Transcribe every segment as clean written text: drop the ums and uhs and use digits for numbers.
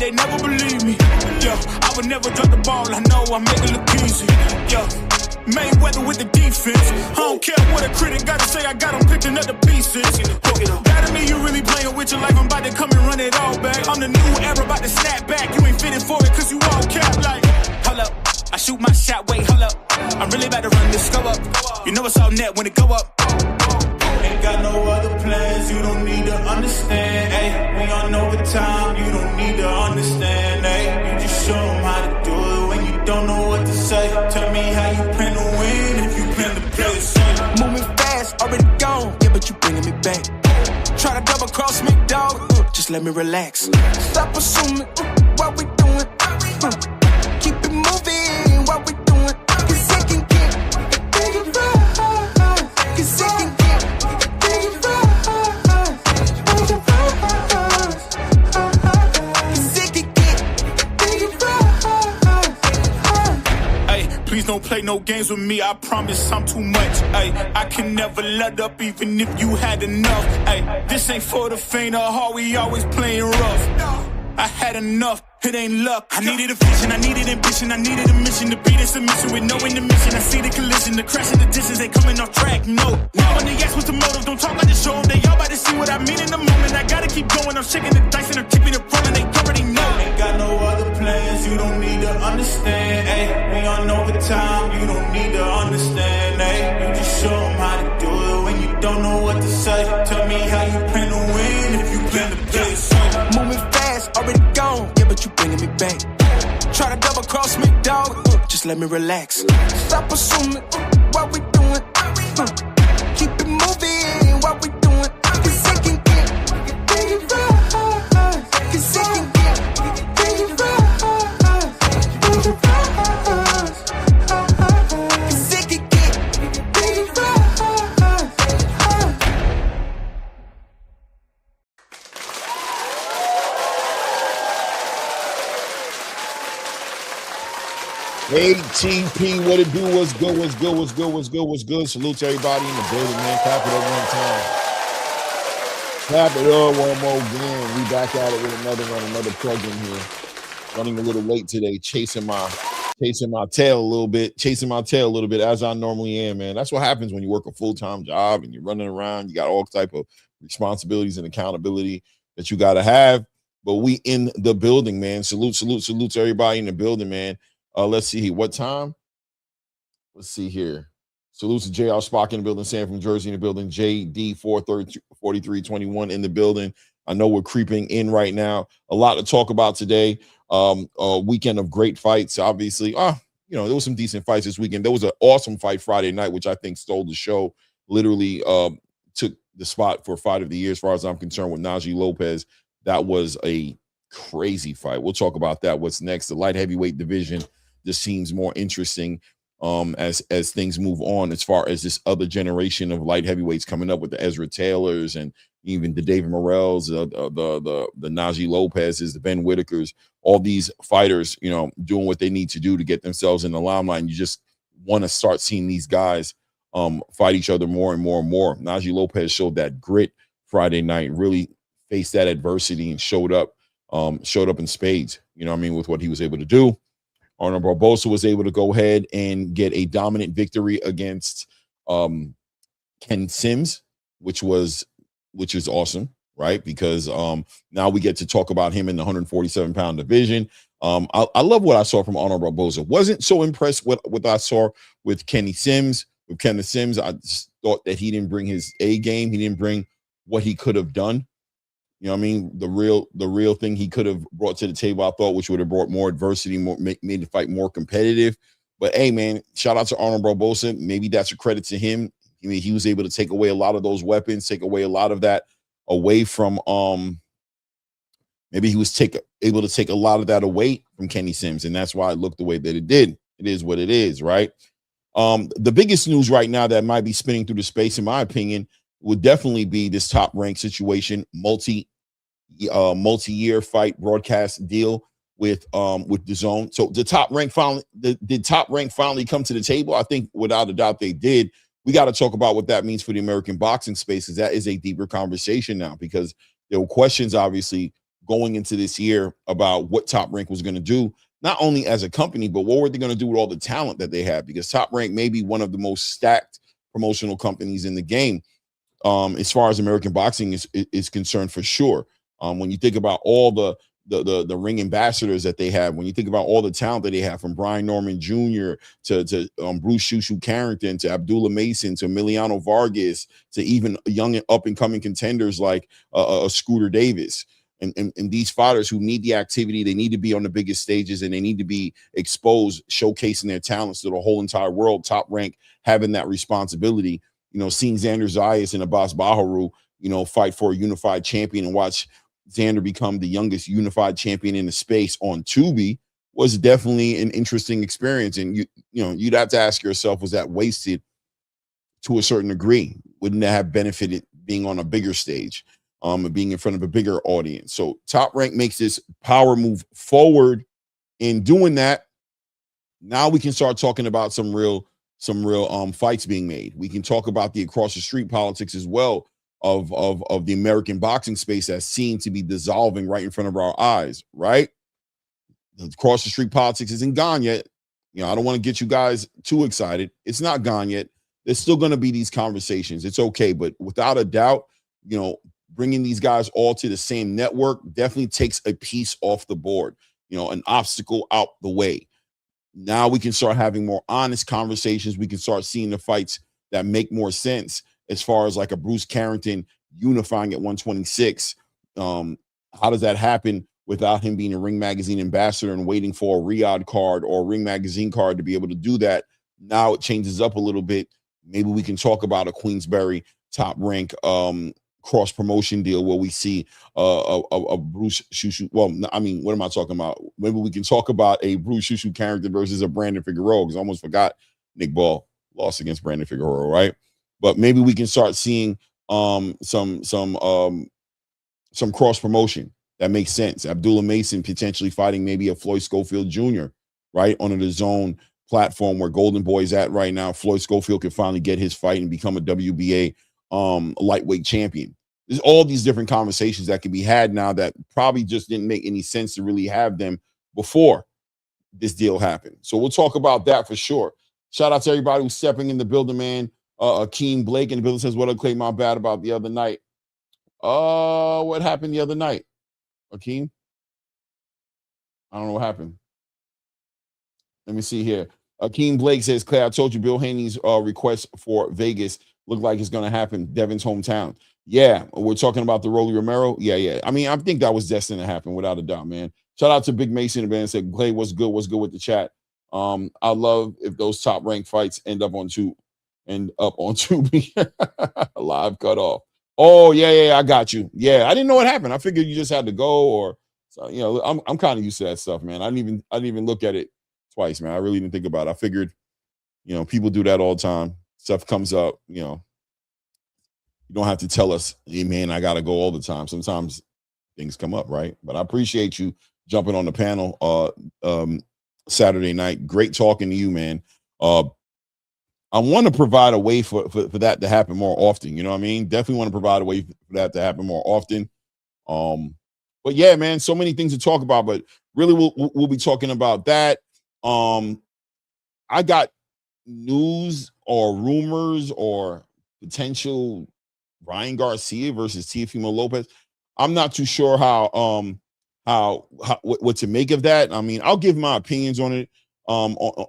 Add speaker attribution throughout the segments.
Speaker 1: they never believe me. Yeah, I would never drop the ball, I know I make it look easy. Yeah, Mayweather with the defense. I don't care what a critic gotta say, I got them picking up the pieces. That to me, you really playing with your life, I'm about to come and run it all back. I'm the new era, about to snap back. You ain't fitting for it, cause you all cap like. Hold up, I shoot my shot, wait, hold up. I'm really about to run this, go up. You know it's all net when it go up. Ain't got no other plans, you don't need to understand, ayy. We on overtime, you don't need to understand, ayy. You just show them how to do it when you don't know what to say. Tell me how you plan to win if you plan to play it safe. Moving fast, already gone, yeah, but you bringing me back. Try to double cross me, dog, just let me relax. Stop assuming what we doing. Keep it moving, what we doing. Cause it can get big right. Cause it can get big right. Cause it can get big right. Ay, please don't play no games with me, I promise I'm too much. Ay, I can never let up even if you had enough. Ay, this ain't for the faint of heart, we always playing rough. I had enough, it ain't luck. I needed a vision, I needed ambition, I needed a mission to beat a submission with no intermission. I see the collision, the crash in the distance, they coming off track, no. Now when they ask what's the motive, don't talk like the show. They all about to see what I mean in the moment. I gotta keep going, I'm shaking the dice and I'm keeping it rolling, they already know. Ain't got no other plans, you don't need to understand, ayy. We on overtime, you don't need to understand, ayy. You just show them how to do it when you don't know what to say. Tell me how you plan to win if you plan to play it safe. Moving fast, already gone, yeah, but you bringing me back. Try to double cross me, dog, just let me relax. Stop assuming what we doing. Keep it moving, what we doing. Cause it can get big right. Cause it can get big right. Cause it can get big right.
Speaker 2: Hey, TP, what it do? What's good? What's good? What's good? What's good? What's good? Salute to everybody in the building, man. Clap it up one time. Clap it up one more again. We back at it with another one, another plug-in here. Running a little late today, chasing my tail a little bit, as I normally am, man. That's what happens when you work a full-time job and you're running around. You got all type of responsibilities and accountability that you got to have. But we in the building, man. Salute to everybody in the building, man. Let's see here. What time? Let's see here. Salute to JR Spock in the building, Sam from Jersey in the building, JD 4321 in the building. I know we're creeping in right now. A lot to talk about today. A weekend of great fights, obviously. There was some decent fights this weekend. There was an awesome fight Friday night, which I think stole the show. Literally took the spot for fight of the year, as far as I'm concerned, with Najee Lopez. That was a crazy fight. We'll talk about that. What's next? The light heavyweight division just seems more interesting as things move on, as far as this other generation of light heavyweights coming up with the Ezra Taylors and even the David Morrells, the Najee Lopez's, the Ben Whitakers, all these fighters, doing what they need to do to get themselves in the limelight. And you just want to start seeing these guys fight each other more and more and more. Najee Lopez showed that grit Friday night, really faced that adversity and showed up in spades, with what he was able to do. Arnold Barboza was able to go ahead and get a dominant victory against Ken Sims, which is awesome, right? Because now we get to talk about him in the 147-pound division. I love what I saw from Arnold Barboza. Wasn't so impressed with what I saw with Kenny Sims. With Kenny Sims, I just thought that he didn't bring his A game. He didn't bring what he could have done. The real thing he could have brought to the table, I thought, which would have brought more adversity, made the fight more competitive. But hey, man, shout out to Arnold Barboza. Maybe that's a credit to him. He was able to take away a lot of those weapons, take away a lot of that away from maybe he was able to take a lot of that away from Kenny Sims, and that's why it looked the way that it did. It is what it is, right? The biggest news right now that might be spinning through the space, in my opinion, would definitely be this Top Rank situation, multi-year fight broadcast deal with DAZN. So the Top Rank finally did Top Rank finally come to the table? I think without a doubt they did. We got to talk about what that means for the American boxing space, because that is a deeper conversation now, because there were questions, obviously, going into this year about what Top Rank was going to do, not only as a company, but what were they going to do with all the talent that they have? Because Top Rank may be one of the most stacked promotional companies in the game, as far as American boxing is concerned, for sure. When you think about all the ring ambassadors that they have, when you think about all the talent that they have, from Brian Norman Jr. to Bruce Shushu Carrington, to Abdullah Mason, to Emiliano Vargas, to even young and up and coming contenders like Scooter Davis. And these fighters who need the activity, they need to be on the biggest stages, and they need to be exposed, showcasing their talents to the whole entire world. Top Rank having that responsibility, seeing Xander Zayas and Abbas Baharu, fight for a unified champion, and watch Xander become the youngest unified champion in the space on Tubi, was definitely an interesting experience. And you'd have to ask yourself, was that wasted to a certain degree? Wouldn't that have benefited being on a bigger stage, and being in front of a bigger audience? So Top Rank makes this power move forward in doing that. Now we can start talking about some real fights being made. We can talk about the across the street politics as well of the American boxing space that seems to be dissolving right in front of our eyes, right? The across the street politics isn't gone yet. I don't want to get you guys too excited. It's not gone yet. There's still going to be these conversations. It's okay. But without a doubt, bringing these guys all to the same network definitely takes a piece off the board, an obstacle out the way. Now we can start having more honest conversations. We can start seeing the fights that make more sense, as far as like a Bruce Carrington unifying at 126. How does that happen without him being a Ring Magazine ambassador and waiting for a Riyadh card or a Ring Magazine card to be able to do that? Now it changes up a little bit. Maybe we can talk about a Queensberry Top Rank cross promotion deal where we see a Bruce Shushu. Well, I mean, what am I talking about? Maybe we can talk about a Bruce Shushu character versus a Brandon Figueroa, because I almost forgot Nick Ball lost against Brandon Figueroa, right? But maybe we can start seeing some cross promotion that makes sense. Abdullah Mason potentially fighting maybe a Floyd Schofield Jr., right, on the Zone platform where Golden Boy is at right now. Floyd Schofield can finally get his fight and become a WBA lightweight champion. There's all these different conversations that can be had now that probably just didn't make any sense to really have them before this deal happened. So we'll talk about that for sure. Shout out to everybody who's stepping in the building, man. Akeem Blake in the building says, what did I claim my bad about the other night? What happened the other night, Akeem? I don't know what happened. Let me see here. Akeem Blake says, Clay, I told you Bill Haney's request for Vegas looked like it's going to happen. Devon's hometown. Yeah, we're talking about the Rolly Romero. Yeah. I mean, I think that was destined to happen without a doubt, man. Shout out to Big Mason in the band. Said, Clay, what's good? What's good with the chat? I love if those top ranked fights end up on Tubi. Live cut off. Oh, yeah, I got you. Yeah, I didn't know what happened. I figured you just had to go, or so, I'm kind of used to that stuff, man. I didn't even look at it twice, man. I really didn't think about it. I figured, people do that all the time. Stuff comes up, you don't have to tell us, hey, man, I gotta go all the time. Sometimes things come up, right? But I appreciate you jumping on the panel Saturday night. Great talking to you, man. I want to provide a way for that to happen more often. You know what I mean? Definitely want to provide a way for that to happen more often. But yeah, man, so many things to talk about. But really, we'll be talking about that. I got news or rumors or potential Ryan Garcia versus Teofimo Lopez. I'm not too sure what to make of that. I mean, I'll give my opinions on it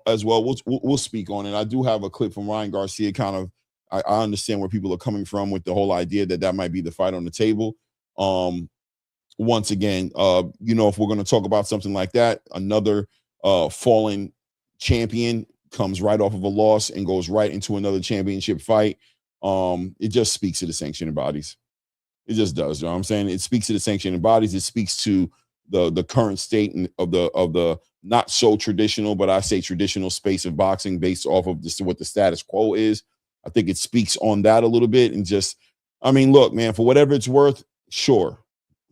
Speaker 2: as well. We'll speak on it. I do have a clip from Ryan Garcia. Kind of, I understand where people are coming from with the whole idea that might be the fight on the table. Once again, if we're going to talk about something like that, another fallen champion comes right off of a loss and goes right into another championship fight. It just speaks to the sanctioning bodies. It just does. You know what I'm saying? It speaks to the sanctioning bodies. It speaks to the current state of the not so traditional, but I say traditional space of boxing based off of what the status quo is. I think it speaks on that a little bit. And just, I mean, look, man, for whatever it's worth, sure,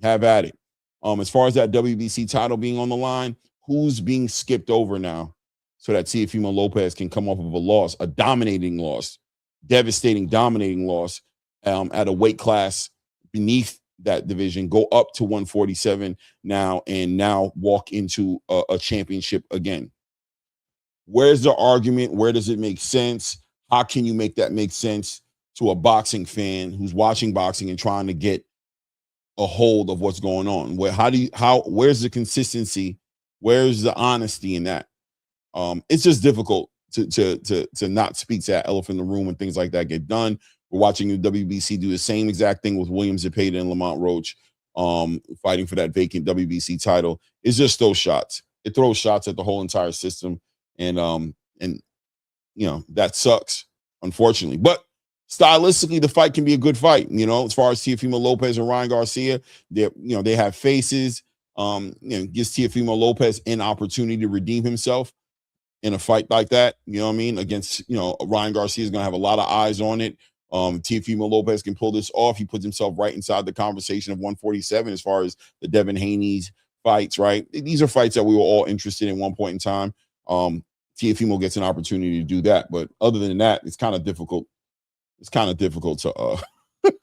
Speaker 2: have at it. As far as that WBC title being on the line, who's being skipped over now so that Teofimo Lopez can come off of a loss, a dominating loss, devastating, dominating loss at a weight class beneath that division, go up to 147 now, and now walk into a championship again. Where's the argument? Where does it make sense? How can you make that make sense to a boxing fan who's watching boxing and trying to get a hold of what's going on? Where's the consistency? Where's the honesty in that? It's just difficult to not speak to that elephant in the room when things like that get done. We're watching the WBC do the same exact thing with William Zepeda and Lamont Roach, fighting for that vacant WBC title. It's just those shots. It throws shots at the whole entire system, and that sucks, unfortunately. But stylistically, the fight can be a good fight. As far as Teofimo Lopez and Ryan Garcia, they have faces. Gives Teofimo Lopez an opportunity to redeem himself in a fight like that. You know what I mean? Against, Ryan Garcia is going to have a lot of eyes on it. Teofimo Lopez can pull this off. He puts himself right inside the conversation of 147 as far as the Devin Haney's fights, right? These are fights that we were all interested in one point in time. Teofimo gets an opportunity to do that. But other than that, it's kind of difficult. It's kind of difficult to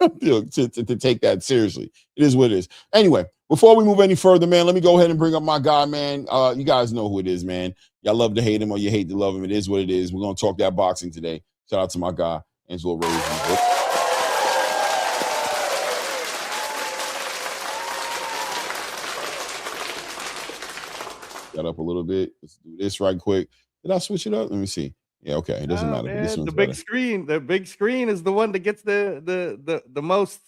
Speaker 2: to take that seriously. It is what it is. Anyway, before we move any further, man, let me go ahead and bring up my guy, man. You guys know who it is, man. Y'all love to hate him or you hate to love him. It is what it is. We're going to talk that boxing today. Shout out to my guy, Angelo Reyes. Got up a little bit. Let's do this right quick. Did I switch it up? Let me see. Yeah, okay. It doesn't matter.
Speaker 3: Man, the big screen. The big screen is the one that gets the most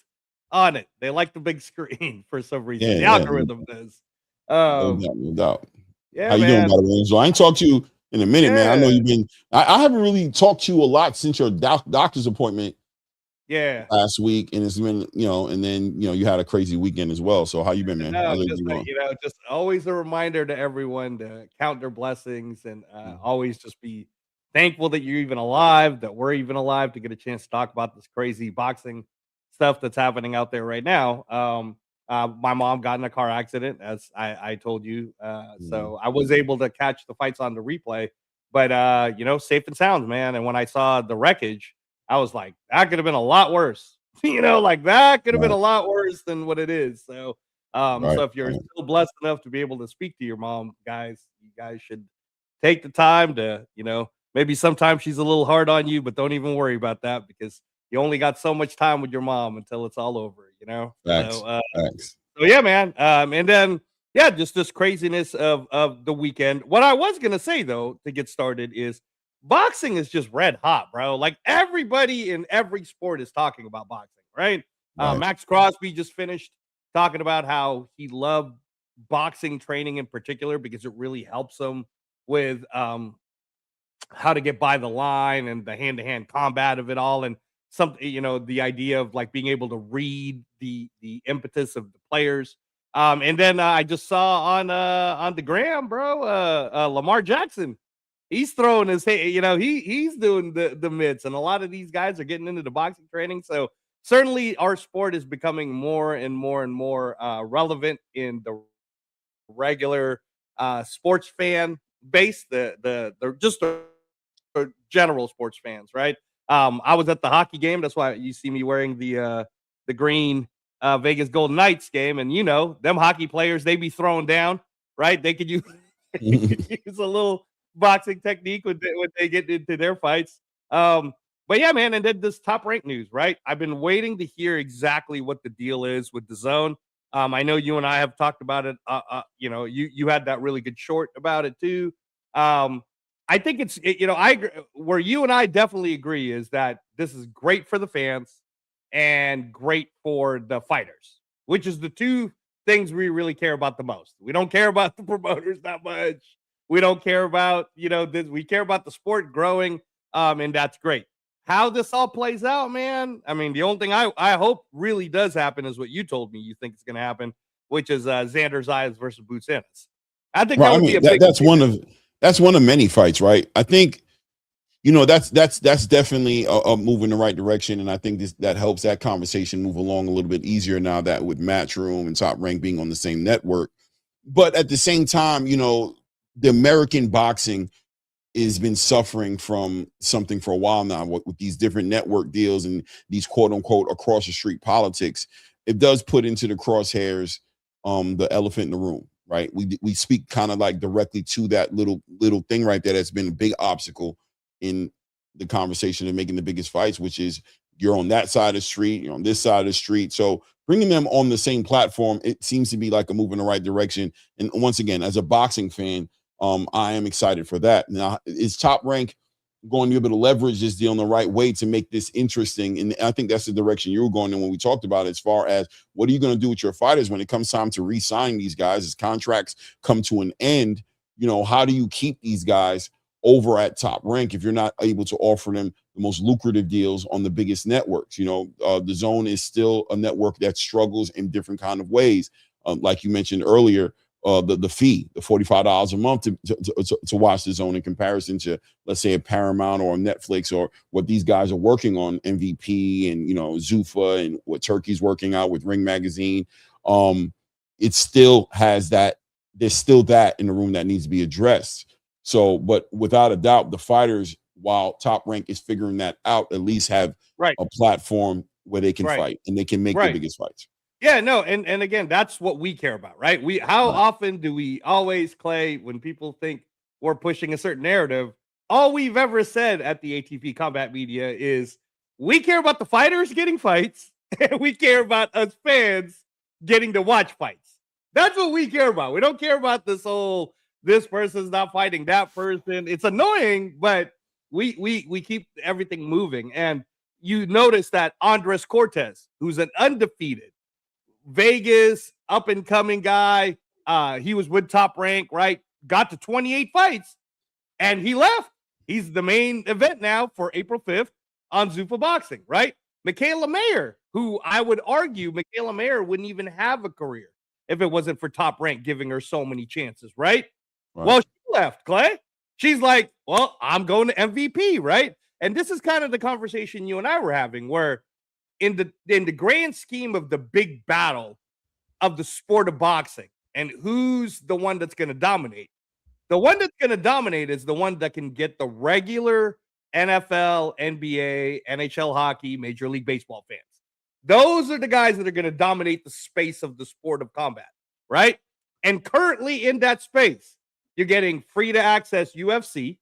Speaker 3: on it. They like the big screen for some reason. The algorithm does.
Speaker 2: No doubt.
Speaker 3: Yeah,
Speaker 2: how you doing, by the way? So I ain't talked to you in a minute, man. I know you've been. I haven't really talked to you a lot since your doctor's appointment.
Speaker 3: Yeah.
Speaker 2: Last week, and it's been, and then you had a crazy weekend as well. So how you been, man?
Speaker 3: Just always a reminder to everyone to count their blessings and always just be thankful that you're even alive, that we're even alive to get a chance to talk about this crazy boxing stuff that's happening out there right now. My mom got in a car accident, as I told you. So I was able to catch the fights on the replay, but safe and sound, man. And when I saw the wreckage, I was like, that could have been a lot worse. That could have been a lot worse than what it is. So, so if you're still blessed enough to be able to speak to your mom, you guys should take the time to, maybe sometimes she's a little hard on you, but don't even worry about that because you only got so much time with your mom until it's all over,
Speaker 2: Thanks.
Speaker 3: So yeah, man. And then, just this craziness of the weekend. What I was going to say, though, to get started is boxing is just red hot, bro. Like everybody in every sport is talking about boxing, right? Max Crosby just finished talking about how he loved boxing training in particular because it really helps him with how to get by the line and the hand-to-hand combat of it all, and something, the idea of like being able to read the impetus of the players. And then I just saw on the gram, bro, Lamar Jackson. He's throwing his he's doing the mitts, and a lot of these guys are getting into the boxing training. So certainly our sport is becoming more and more and more relevant in the regular sports fan base, the general sports fans, right? I was at the hockey game. That's why you see me wearing the green Vegas Golden Knights game. And them hockey players, they be throwing down, right? They could use use a little boxing technique when they get into their fights. But yeah, man, and then this Top Rank news, right? I've been waiting to hear exactly what the deal is with the zone. I know you and I have talked about it. You had that really good short about it too. I think I agree, where you and I definitely agree is that this is great for the fans and great for the fighters, which is the two things we really care about the most. We don't care about the promoters that much. We don't care about, we care about the sport growing, and that's great. How this all plays out, man, I mean, the only thing I hope really does happen is what you told me you think is going to happen, which is Xander Zayas versus Boots Ennis. I think
Speaker 2: that's one of many fights, right? I think, that's definitely a move in the right direction, and I think that helps that conversation move along a little bit easier now that with Matchroom and Top Rank being on the same network. But at the same time, the American boxing has been suffering from something for a while now with these different network deals and these quote unquote across the street politics. it does put into the crosshairs the elephant in the room, right? We speak kind of like directly to that little thing right there that's been a big obstacle in the conversation and making the biggest fights, which is you're on that side of the street, you're on this side of the street. So bringing them on the same platform, it seems to be like a move in the right direction. And once again, as a boxing fan, I am excited for that. Now, is Top Rank going to be able to leverage this deal in the right way to make this interesting? And I think that's the direction you were going in when we talked about it, as far as what are you going to do with your fighters when it comes time to re-sign these guys as contracts come to an end? You know, how do you keep these guys over at Top Rank if you're not able to offer them the most lucrative deals on the biggest networks? You know, the Zone is still a network that struggles in different kind of ways. Like you mentioned earlier, the fee, the $45 a month to watch the Zone in comparison to, let's say, a Paramount or a Netflix or what these guys are working on, MVP and, you know, Zuffa and what Turkey's working out with Ring Magazine. It still has that. There's still that in the room that needs to be addressed. So, but without a doubt, the fighters, while Top Rank is figuring that out, at least have a platform where they can fight and they can make the biggest fights.
Speaker 3: Yeah, no, and again, that's what we care about, right? How often do we always, Clay, when people think we're pushing a certain narrative, all we've ever said at the ATP Combat Media is we care about the fighters getting fights, and we care about us fans getting to watch fights. That's what we care about. We don't care about this whole this person's not fighting that person. It's annoying, but we keep everything moving. And you notice that Andres Cortez, who's an undefeated Vegas up and coming guy, he was with Top Rank, right? Got to 28 fights and he left. He's the main event now for April 5th on Zuffa Boxing, right? Michaela Mayer, who I would argue Michaela Mayer wouldn't even have a career if it wasn't for Top Rank giving her so many chances, right? Well, she left, Clay. She's like, well, I'm going to MVP, right? And this is kind of the conversation you and I were having, where in the grand scheme of the big battle of the sport of boxing and who's the one that's going to dominate, the one that's going to dominate is the one that can get the regular NFL, NBA, NHL hockey, Major League Baseball fans. Those are the guys that are going to dominate the space of the sport of combat, right? And currently in that space, you're getting free to access UFC.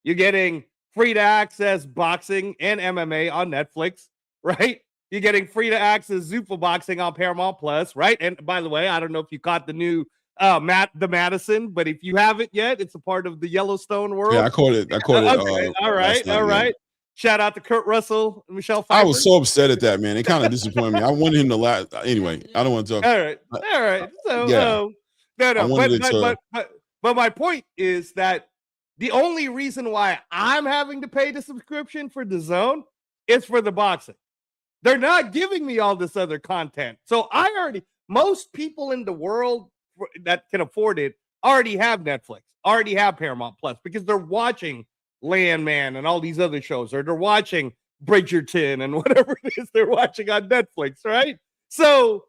Speaker 3: You're getting free to access boxing and MMA on Netflix, right? You're getting free to access Zuffa Boxing on Paramount Plus, right? And by the way, I don't know if you caught the new the Madison, but if you haven't yet, it's a part of the Yellowstone world.
Speaker 2: Yeah, I caught it.
Speaker 3: Okay. All right. Shout out to Kurt Russell, Michelle Pfeiffer.
Speaker 2: I was so upset at that, man. It kind of disappointed me. I wanted him to last. Anyway, I don't want to talk.
Speaker 3: All right. So, no. But my point is that the only reason why I'm having to pay the subscription for the Zone is for the boxing. They're not giving me all this other content. So most people in the world that can afford it already have Netflix, already have Paramount Plus, because they're watching Landman and all these other shows, or they're watching Bridgerton and whatever it is they're watching on Netflix, right? So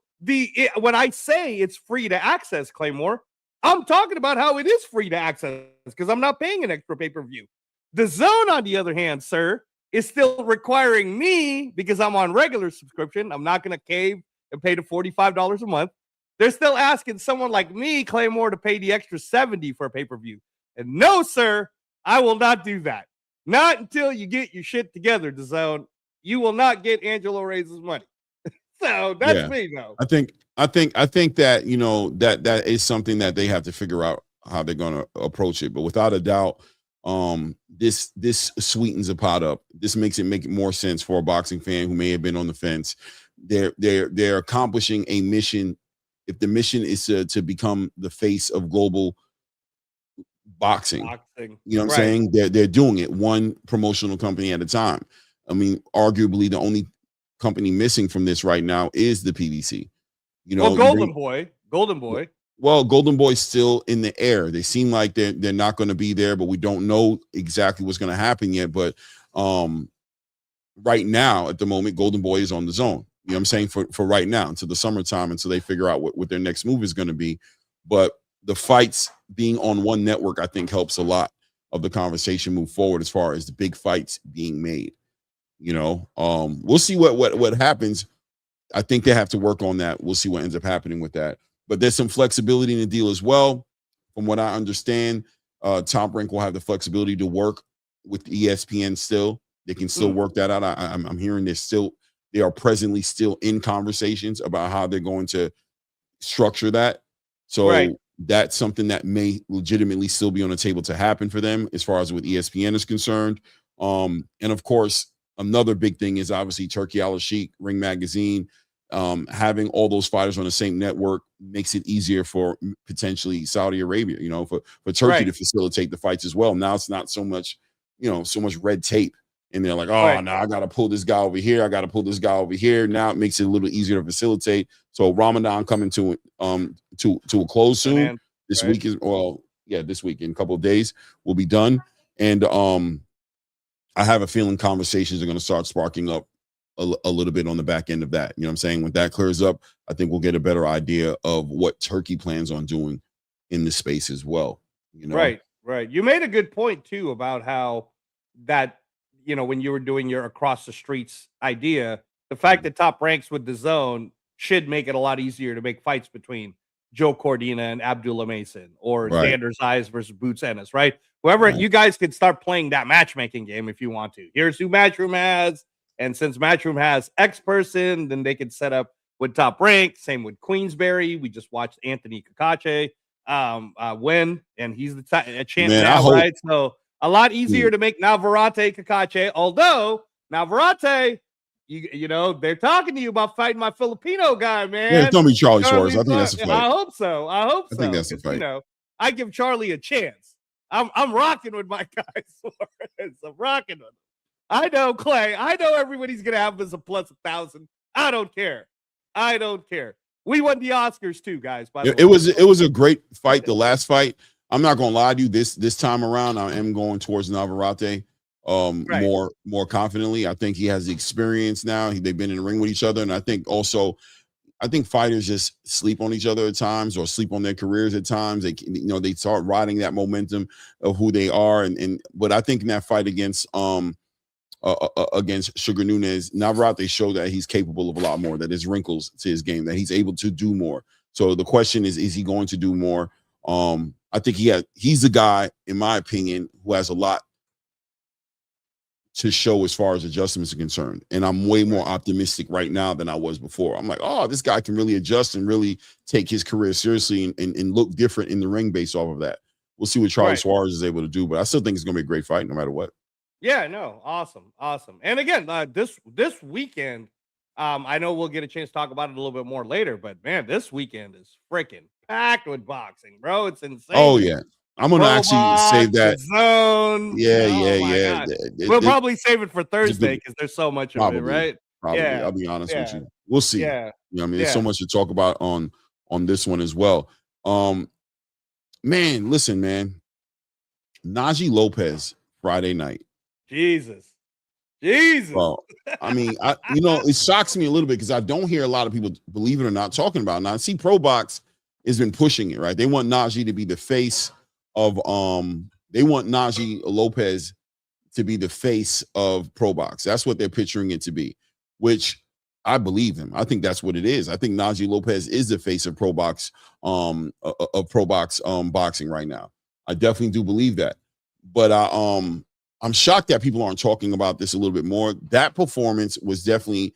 Speaker 3: when I say it's free to access, Claymore, I'm talking about how it is free to access because I'm not paying an extra pay-per-view. The Zone, on the other hand, sir, is still requiring me, because I'm on regular subscription, I'm not going to cave and pay the $45 a month. They're still asking someone like me, Claymore, to pay the extra $70 for a pay-per-view. And no, sir, I will not do that. Not until you get your shit together, the Zone. You will not get Angelo Reyes' money. So that's me, though.
Speaker 2: I think that, you know, that is something that they have to figure out how they're going to approach it. But without a doubt, this sweetens the pot up. This makes it make more sense for a boxing fan who may have been on the fence. They're accomplishing a mission. If the mission is to become the face of global boxing, you know what I'm saying? They're doing it one promotional company at a time. I mean, arguably the only company missing from this right now is the PBC. You know,
Speaker 3: Golden Boy.
Speaker 2: Well, Golden Boy's still in the air. They seem like they're not going to be there, but we don't know exactly what's going to happen yet. But right now, at the moment, Golden Boy is on the Zone. You know what I'm saying? For right now, until the summertime, until they figure out what their next move is going to be. But the fights being on one network, I think, helps a lot of the conversation move forward as far as the big fights being made. You know, we'll see what happens. I think they have to work on that. We'll see what ends up happening with that. But there's some flexibility in the deal as well. From what I understand, Top Rank will have the flexibility to work with ESPN still. They can still work that out. I'm hearing they are presently still in conversations about how they're going to structure that. So that's something that may legitimately still be on the table to happen for them as far as with ESPN is concerned. And of course, another big thing is obviously Turkey Al-Sheikh, Ring Magazine. Having all those fighters on the same network makes it easier for potentially Saudi Arabia, for Turkey to facilitate the fights as well. Now it's not so much, so much red tape. And they're like, oh, now I got to pull this guy over here. I got to pull this guy over here. Now it makes it a little easier to facilitate. So Ramadan coming to a close soon. This week this week in a couple of days will be done. And I have a feeling conversations are going to start sparking up a little bit on the back end of that. You know what I'm saying? When that clears up, I think we'll get a better idea of what Turkey plans on doing in this space as well.
Speaker 3: Right. You made a good point too about how that, when you were doing your across the streets idea, the fact that Top Ranks with the zone should make it a lot easier to make fights between Joe Cordina and Abdullah Mason or Xander Zayas versus Boots Ennis, right? Whoever, you guys could start playing that matchmaking game if you want to. Here's who Matchroom has. And since Matchroom has X person, then they could set up with Top Rank. Same with Queensberry. We just watched Anthony Kakache win, and he's a champ now, right? So a lot easier to make Navarrete Kakache. Although Navarrete, they're talking to you about fighting my Filipino guy, man.
Speaker 2: Yeah, it's gonna be Charlie Suarez. I think that's a fight.
Speaker 3: I hope so. I
Speaker 2: think that's a fight.
Speaker 3: I give Charlie a chance. I'm rocking with my guy Suarez. I'm rocking with him. I know, Clay. I know everybody's going to have as a plus 1,000. I don't care. We won the Oscars too, guys. By the way,
Speaker 2: it was a great fight. The last fight. I'm not going to lie to you. This time around, I am going towards Navarrete more confidently. I think he has the experience now. They've been in the ring with each other, and I think fighters just sleep on each other at times or sleep on their careers at times. They start riding that momentum of who they are, but I think in that fight against Sugar Nunez, Navarrete showed that he's capable of a lot more, that there's wrinkles to his game, that he's able to do more. So the question is he going to do more? I think he's the guy, in my opinion, who has a lot to show as far as adjustments are concerned. And I'm way more optimistic right now than I was before. I'm like, oh, this guy can really adjust and really take his career seriously and look different in the ring based off of that. We'll see what Charlie Suarez is able to do, but I still think it's going to be a great fight no matter what.
Speaker 3: Yeah, no, awesome. And again, this weekend, I know we'll get a chance to talk about it a little bit more later, but man, this weekend is freaking packed with boxing, bro. It's insane.
Speaker 2: Oh yeah, I'm gonna actually save that
Speaker 3: zone.
Speaker 2: Yeah.
Speaker 3: We'll probably save it for Thursday because there's so much of it, right?
Speaker 2: Probably. Yeah. I'll be honest with you. We'll see.
Speaker 3: Yeah.
Speaker 2: There's so much to talk about on this one as well. Man, listen, man. Najee Lopez Friday night.
Speaker 3: Jesus.
Speaker 2: Well, it shocks me a little bit because I don't hear a lot of people, believe it or not, talking about it. Now, I see Pro Box has been pushing it, right? They want Najee to be the face of they want Najee Lopez to be the face of Pro Box. That's what they're picturing it to be, which I believe him. I think that's what it is. I think Najee Lopez is the face of Pro Box boxing right now. I definitely do believe that. But I'm shocked that people aren't talking about this a little bit more. That performance was definitely,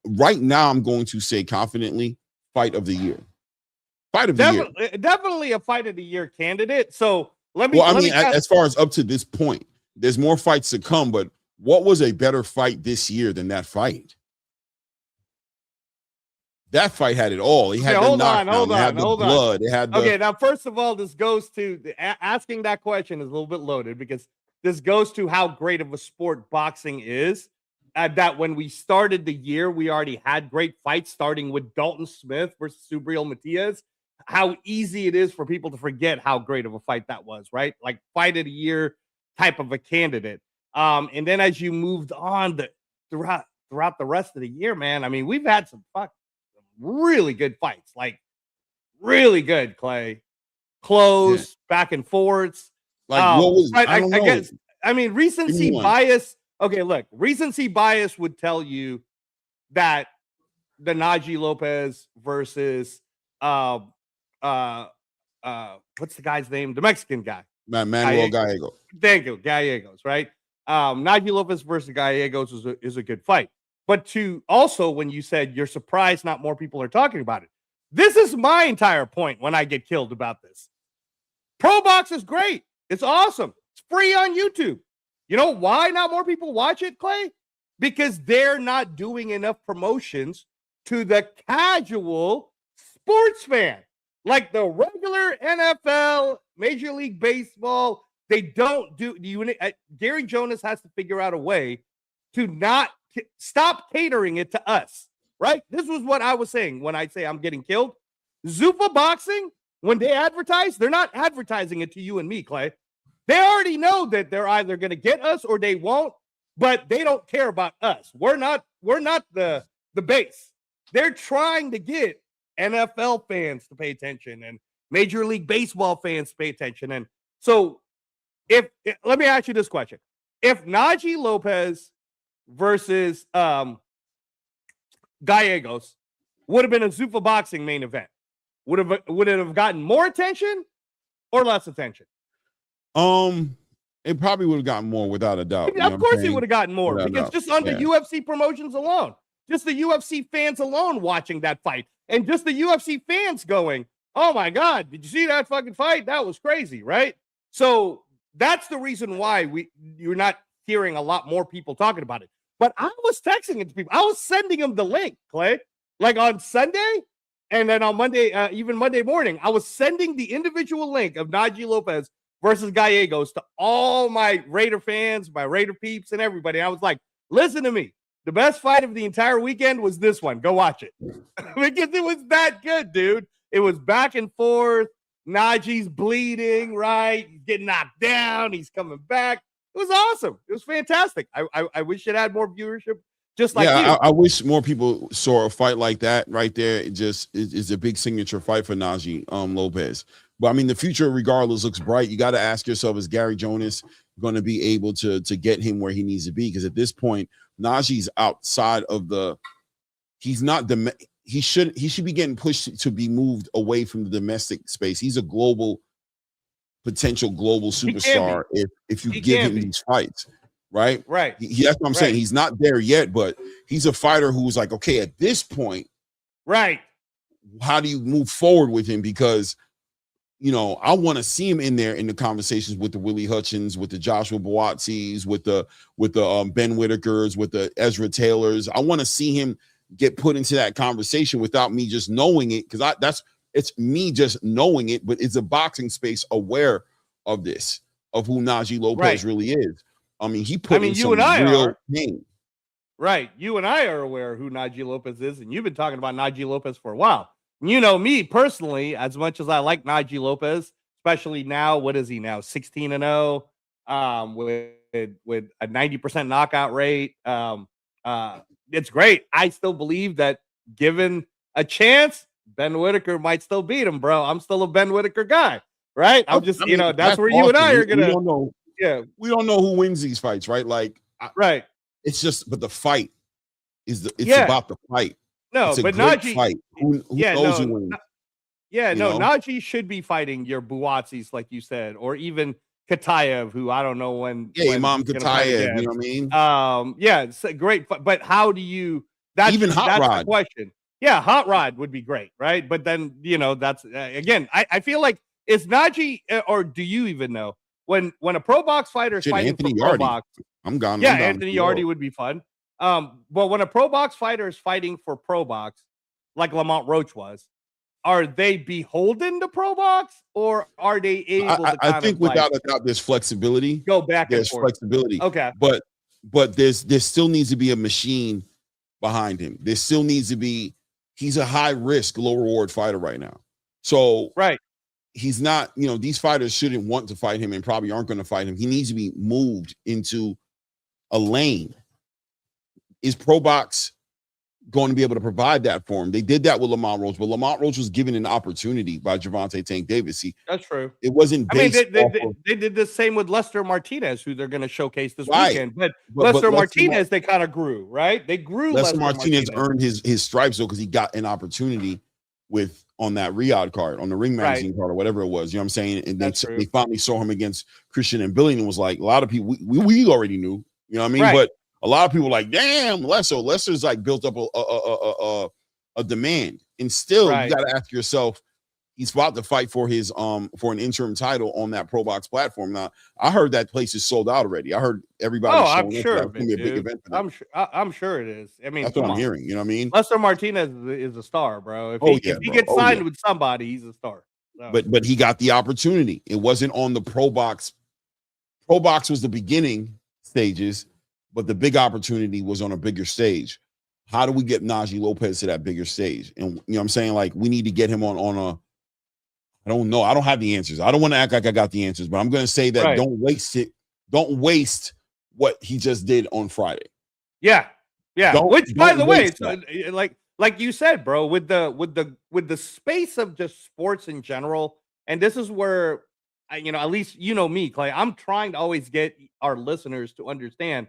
Speaker 2: right now, I'm going to say confidently, fight of the year.
Speaker 3: Definitely a fight of the year candidate. So
Speaker 2: as far as up to this point, there's more fights to come, but what was a better fight this year than that fight? That fight had it all. He had the knockdown, it had the blood. It had the...
Speaker 3: Okay, now, first of all, this goes to asking that question is a little bit loaded because this goes to how great of a sport boxing is. That when we started the year, we already had great fights, starting with Dalton Smith versus Subriel Matias. How easy it is for people to forget how great of a fight that was, right? Like fight of the year type of a candidate. And then as you moved on throughout the rest of the year, man, I mean, we've had some really good fights, like really good, Clay. Close, back and forths.
Speaker 2: Like what was
Speaker 3: I guess recency bias. Okay, look, recency bias would tell you that the Najee Lopez versus what's the guy's name? The Mexican guy.
Speaker 2: Manuel Gallegos.
Speaker 3: Thank you, Gallegos, right? Najee Lopez versus Gallegos is a good fight. But to also, when you said you're surprised not more people are talking about it, this is my entire point when I get killed about this. Pro Box is great. It's awesome. It's free on YouTube. You know why not more people watch it, Clay? Because they're not doing enough promotions to the casual sports fan. Like the regular NFL, Major League Baseball, they don't do. Gary Jonas has to figure out a way to not stop catering it to us, right? This was what I was saying when I say I'm getting killed. Zuffa Boxing, when they advertise, they're not advertising it to you and me, Clay. They already know that they're either going to get us or they won't, but they don't care about us. We're not the base. They're trying to get NFL fans to pay attention and Major League Baseball fans to pay attention. And so let me ask you this question. If Najee Lopez versus Gallegos would have been a Zuffa Boxing main event, would it have gotten more attention or less attention?
Speaker 2: It probably would have gotten more without a doubt.
Speaker 3: Of course, it would have gotten more because just on the UFC promotions alone, just the UFC fans alone watching that fight, and just the UFC fans going, "Oh my God, did you see that fucking fight? That was crazy," right? So that's the reason why you're not hearing a lot more people talking about it. But I was texting it to people. I was sending them the link, Clay, like on Sunday, and then on Monday, even Monday morning, I was sending the individual link of Najee Lopez versus Gallegos to all my Raider fans, my Raider peeps, and everybody. I was like, listen to me. The best fight of the entire weekend was this one. Go watch it. Because it was that good, dude. It was back and forth. Najee's bleeding, right? He's getting knocked down. He's coming back. It was awesome. It was fantastic. I wish it had more viewership just like you.
Speaker 2: I wish more people saw a fight like that right there. It just is a big signature fight for Najee Lopez. But I mean, the future, regardless, looks bright. You got to ask yourself, is Gary Jonas going to be able to get him where he needs to be? Because at this point, Najee's outside of he's not he should be getting pushed to be moved away from the domestic space. He's a potential global superstar if you give him these fights, right?
Speaker 3: Right.
Speaker 2: That's what I'm saying. He's not there yet, but he's a fighter who's like, okay, at this point,
Speaker 3: right?
Speaker 2: How do you move forward with him? Because I want to see him in there in the conversations with the Willie Hutchins, with the Joshua Boatzis, with the Ben Whitakers, with the Ezra Taylors. I want to see him get put into that conversation without me just knowing it, because it's me just knowing it, but it's a boxing space aware of this, of who Najee Lopez really is. I mean, he put in some real pain.
Speaker 3: Right. You and I are aware of who Najee Lopez is, and you've been talking about Najee Lopez for a while. You know me personally, as much as I like Najee Lopez, especially now, what is he now? 16-0, with a 90% knockout rate. It's great. I still believe that given a chance, Ben Whitaker might still beat him, bro. I'm still a Ben Whitaker guy, right? That's where you and I are gonna.
Speaker 2: We don't know. Yeah, we don't know who wins these fights, right?
Speaker 3: Right.
Speaker 2: It's just, but the fight is about the fight.
Speaker 3: No, but Najee
Speaker 2: fight. Who knows who wins?
Speaker 3: Najee should be fighting your Buatsis, like you said, or even Katayev, who I don't know when.
Speaker 2: Yeah, Imam Katayev, you know what I mean?
Speaker 3: Yeah, it's a great, but how do you? That's the question. Yeah, Hot Rod would be great, right? But then that's again, I feel like is Najee, or do you even know when a pro box fighter is fighting
Speaker 2: Anthony
Speaker 3: for pro
Speaker 2: Yardy.
Speaker 3: box?
Speaker 2: I'm gone.
Speaker 3: Yeah, Anthony Yardy would be fun. But when a pro box fighter is fighting for pro box, like Lamont Roach was, are they beholden to pro box, or are they able to
Speaker 2: I think without a doubt there's flexibility.
Speaker 3: Go back and
Speaker 2: there's
Speaker 3: forth.
Speaker 2: Flexibility.
Speaker 3: Okay.
Speaker 2: But there still needs to be a machine behind him. There still needs to be, he's a high risk, low reward fighter right now. So he's not, these fighters shouldn't want to fight him and probably aren't going to fight him. He needs to be moved into a lane. Is pro box going to be able to provide that for him. They did that with Lamont Roach, but Lamont Roach was given an opportunity by Gervonta Tank Davis. See,
Speaker 3: That's true.
Speaker 2: it wasn't
Speaker 3: I mean,
Speaker 2: based off of
Speaker 3: they did the same with Lester Martinez, who they're going to showcase this
Speaker 2: right.
Speaker 3: weekend. But
Speaker 2: But
Speaker 3: Lester Martinez, they kind of grew, right? They grew.
Speaker 2: Lester Martinez earned his stripes though because he got an opportunity on that Riyadh card, on the Ring Magazine card or whatever it was. You know what I'm saying? And they finally saw him against Christian and Billy and was like, a lot of people we already knew. You know what I mean? Right. But a lot of people were like, damn, Lester's like built up a demand, and still you got to ask yourself. He's about to fight for his for an interim title on that Pro Box platform. Now, I heard that place is sold out already. I heard everybody.
Speaker 3: Oh, I'm sure
Speaker 2: it's gonna be a big event for them.
Speaker 3: I'm sure it is. I mean,
Speaker 2: that's what I'm hearing. You know what I mean?
Speaker 3: Lester Martinez is a star, bro. If he gets signed with somebody, he's a star. So.
Speaker 2: But he got the opportunity. It wasn't on the Pro Box. Pro Box was the beginning stages, but the big opportunity was on a bigger stage. How do we get Najee Lopez to that bigger stage? And you know what I'm saying? Like, we need to get him on a. I don't know. I don't have the answers. I don't want to act like I got the answers, but I'm going to say that don't waste it. Don't waste what he just did on Friday.
Speaker 3: Yeah. Which, by the way, like you said, bro, with the space of just sports in general, and this is where, at least me, Clay. I'm trying to always get our listeners to understand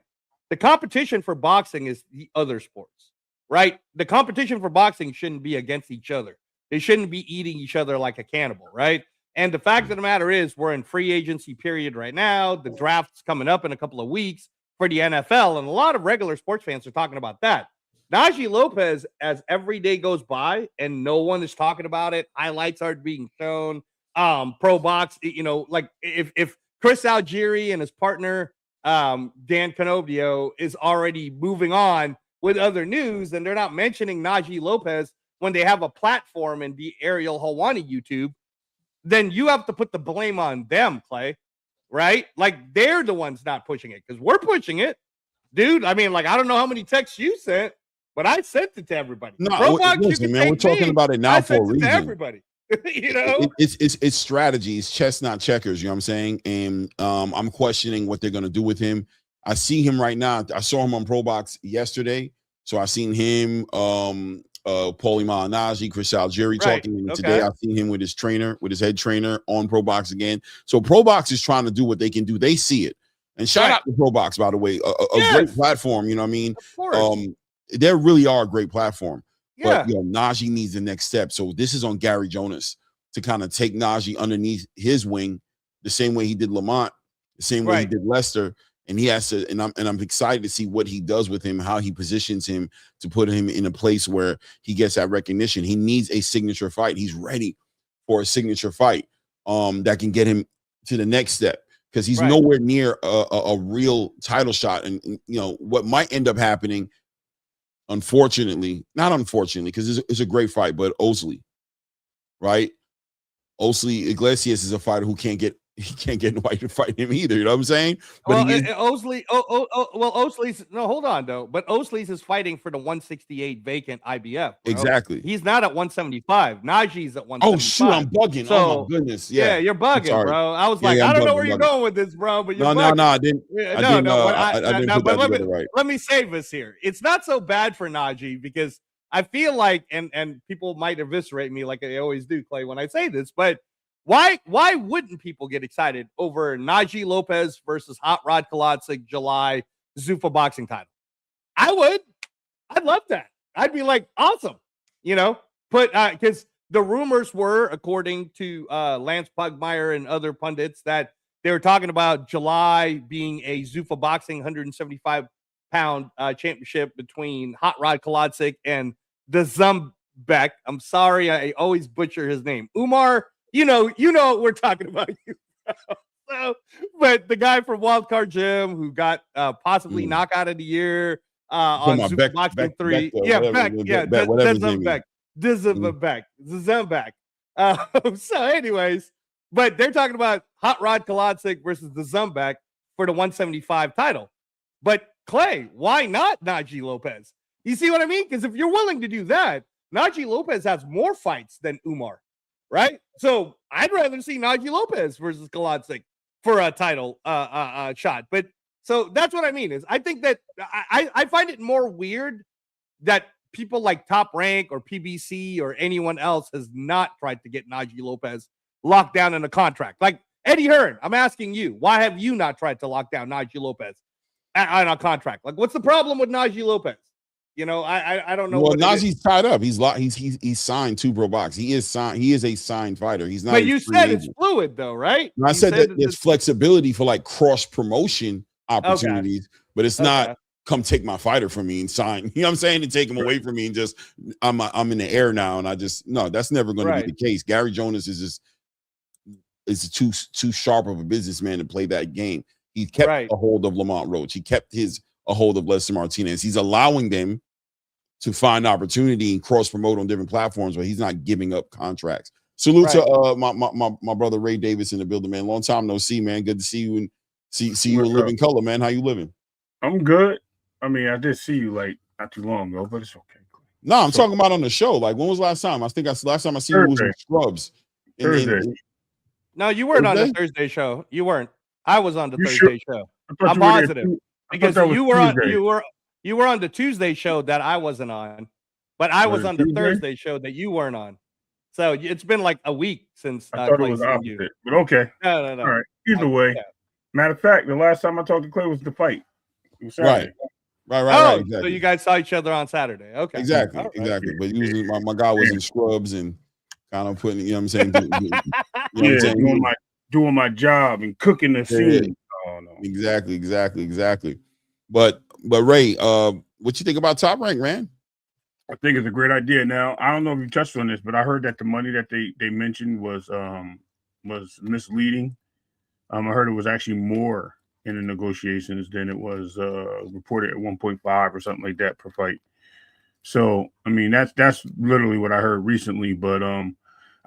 Speaker 3: the competition for boxing is the other sports, right? The competition for boxing shouldn't be against each other. They shouldn't be eating each other like a cannibal, right? And the fact of the matter is, we're in free agency period right now. The draft's coming up in a couple of weeks for the NFL, and a lot of regular sports fans are talking about that. Najee Lopez, as every day goes by and no one is talking about it, highlights aren't being shown. Pro Box, like if Chris Algieri and his partner Dan Canovio is already moving on with other news, and they're not mentioning Najee Lopez when they have a platform and the Ariel Helwani YouTube, then you have to put the blame on them, Clay, right? Like, they're the ones not pushing it, because we're pushing it. Dude, I mean, like, I don't know how many texts you sent, but I sent it to everybody.
Speaker 2: No, listen, man, we're talking about it now for a reason.
Speaker 3: To everybody.
Speaker 2: It's strategy. It's chess, not checkers. You know what I'm saying? And I'm questioning what they're going to do with him. I see him right now. I saw him on Pro Box yesterday. So I seen him, Paulie Malignaggi, Chris Algieri talking. And today I've seen him with his head trainer on Pro Box again. So Pro Box is trying to do what they can do. They see it. And shout out to Pro Box, by the way, a great platform. You know what I mean? They really are a great platform. But Najee needs the next step. So this is on Gary Jonas to kind of take Najee underneath his wing, the same way he did Lamont, the same way he did Lester. And he has to, and I'm excited to see what he does with him, how he positions him to put him in a place where he gets that recognition. He needs a signature fight. He's ready for a signature fight that can get him to the next step, because he's nowhere near a real title shot. And what might end up happening, not unfortunately, because it's a great fight, but Osley, right? Osley Iglesias is a fighter who can't get nobody to fight him either. You know what I'm saying? But
Speaker 3: Osley's hold on though. But Osley's is fighting for the 168 vacant IBF. Bro.
Speaker 2: Exactly.
Speaker 3: He's not at 175. Najee's at 175.
Speaker 2: Oh shoot, I'm bugging. Oh my goodness. Yeah,
Speaker 3: you're bugging, bro. I was like, I don't know where you're going with this, bro. But you're
Speaker 2: no, I didn't. I didn't put that together right.
Speaker 3: Let me save this here. It's not so bad for Najee, because I feel like, and people might eviscerate me like they always do, Clay, when I say this, but why wouldn't people get excited over Najee Lopez versus Hot Rod Kaladzic July Zuffa boxing title? I would. I'd love that. I'd be like, awesome. But because the rumors were, according to Lance Pugmire and other pundits, that they were talking about July being a Zuffa boxing 175-pound championship between Hot Rod Kaladzic and the Zumbek. I'm sorry, I always butcher his name. Umar. You know what we're talking about. But the guy from Wildcard Gym who got possibly knockout of the year on Super Boxing 3. Zumbek. So anyways, but they're talking about Hot Rod Kaladzic versus the Zumbek for the 175 title. But Clay, why not Najee Lopez? You see what I mean? Because if you're willing to do that, Najee Lopez has more fights than Umar. Right? So I'd rather see Najee Lopez versus Kaladzic for a title shot. But so that's what I mean is I think that I find it more weird that people like Top Rank or PBC or anyone else has not tried to get Najee Lopez locked down in a contract. Like Eddie Hearn, I'm asking you, why have you not tried to lock down Najee Lopez on a contract? Like, what's the problem with Najee Lopez? You know, I don't know.
Speaker 2: Well, Najee's tied up. He's signed to Pro Box. He is signed. He is a signed fighter. He's not.
Speaker 3: But you said it's fluid, though, right?
Speaker 2: And I said that there's flexibility for like cross promotion opportunities, but it's not come take my fighter from me and sign. You know what I'm saying? And take him away from me and just I'm in the air now. And no, that's never going to be the case. Gary Jonas is too sharp of a businessman to play that game. He kept a hold of Lamont Roach. He kept a hold of Lester Martinez. He's allowing them to find opportunity and cross promote on different platforms, but he's not giving up contracts. Salute to my brother Ray Davis in the building, man. Long time no see, man. Good to see you and see you in living color, man. How you living?
Speaker 4: I'm good. I mean, I did see you like not too long ago, but it's okay.
Speaker 2: No, I'm talking about on the show. Like, when was the last time? I think last time I see you was in Scrubs.
Speaker 3: No, you weren't on the Thursday show. You weren't. I was on the Thursday show. I'm positive because you were on the Tuesday show that I wasn't on, but I was on the Thursday show that you weren't on. So it's been like a week since
Speaker 4: I thought it was opposite, but okay.
Speaker 3: No.
Speaker 4: All right. Either way, matter of fact, the last time I talked to Clay was the fight.
Speaker 2: Right.
Speaker 3: Exactly. So you guys saw each other on Saturday. Okay.
Speaker 2: Exactly. But usually my guy was in Scrubs and kind of putting, you know what I'm saying?
Speaker 4: Doing my job and cooking the scene.
Speaker 2: Oh, no. Exactly. But Ray, what you think about Top Rank, man?
Speaker 4: I think it's a great idea. Now, I don't know if you touched on this, but I heard that the money that they mentioned was misleading. I heard it was actually more in the negotiations than it was reported at 1.5 or something like that per fight. So, I mean, that's literally what I heard recently. But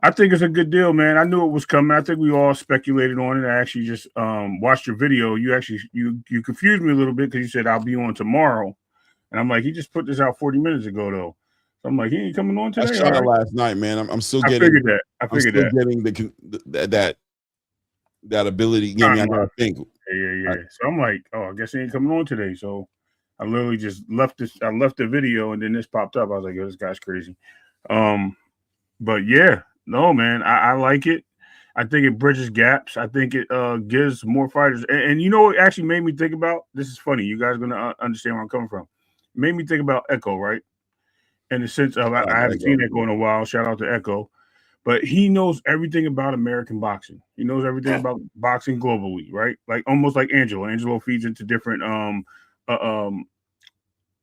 Speaker 4: I think it's a good deal, man. I knew it was coming. I think we all speculated on it. I actually just watched your video. You confused me a little bit because you said I'll be on tomorrow. And I'm like, he just put this out 40 minutes ago, though. So I'm like, he ain't coming on today.
Speaker 2: I shot it last night, man. I'm still getting.
Speaker 4: I figured that.
Speaker 2: Getting that ability. You know, I gotta think.
Speaker 4: Yeah. So I'm like, oh, I guess he ain't coming on today. So I literally just left this. I left the video, and then this popped up. I was like, yo, this guy's crazy. But yeah, no, man, I like it. I think it bridges gaps. I think it gives more fighters. And you know what actually made me think about? This is funny. You guys are gonna understand where I'm coming from. It made me think about Echo, right? In the sense of I haven't seen Echo in a while. Shout out to Echo. But he knows everything about American boxing. He knows everything about boxing globally, right? Like almost like Angelo. Angelo feeds into different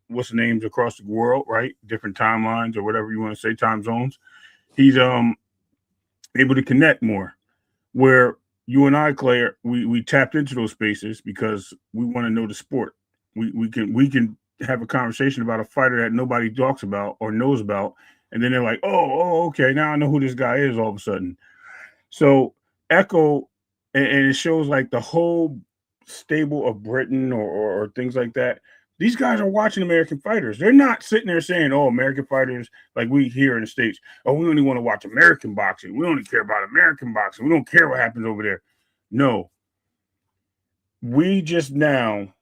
Speaker 4: what's the names across the world, right? Different timelines or whatever you want to say, time zones. He's able to connect more. Where you and I, Claire, we tapped into those spaces because we want to know the sport. We can have a conversation about a fighter that nobody talks about or knows about. And then they're like, oh, okay, now I know who this guy is all of a sudden. So Echo, and it shows like the whole stable of Britain or things like that. These guys are watching American fighters. They're not sitting there saying, oh, American fighters, like we here in the States, oh, we only want to watch American boxing. We only care about American boxing. We don't care what happens over there. No. We just now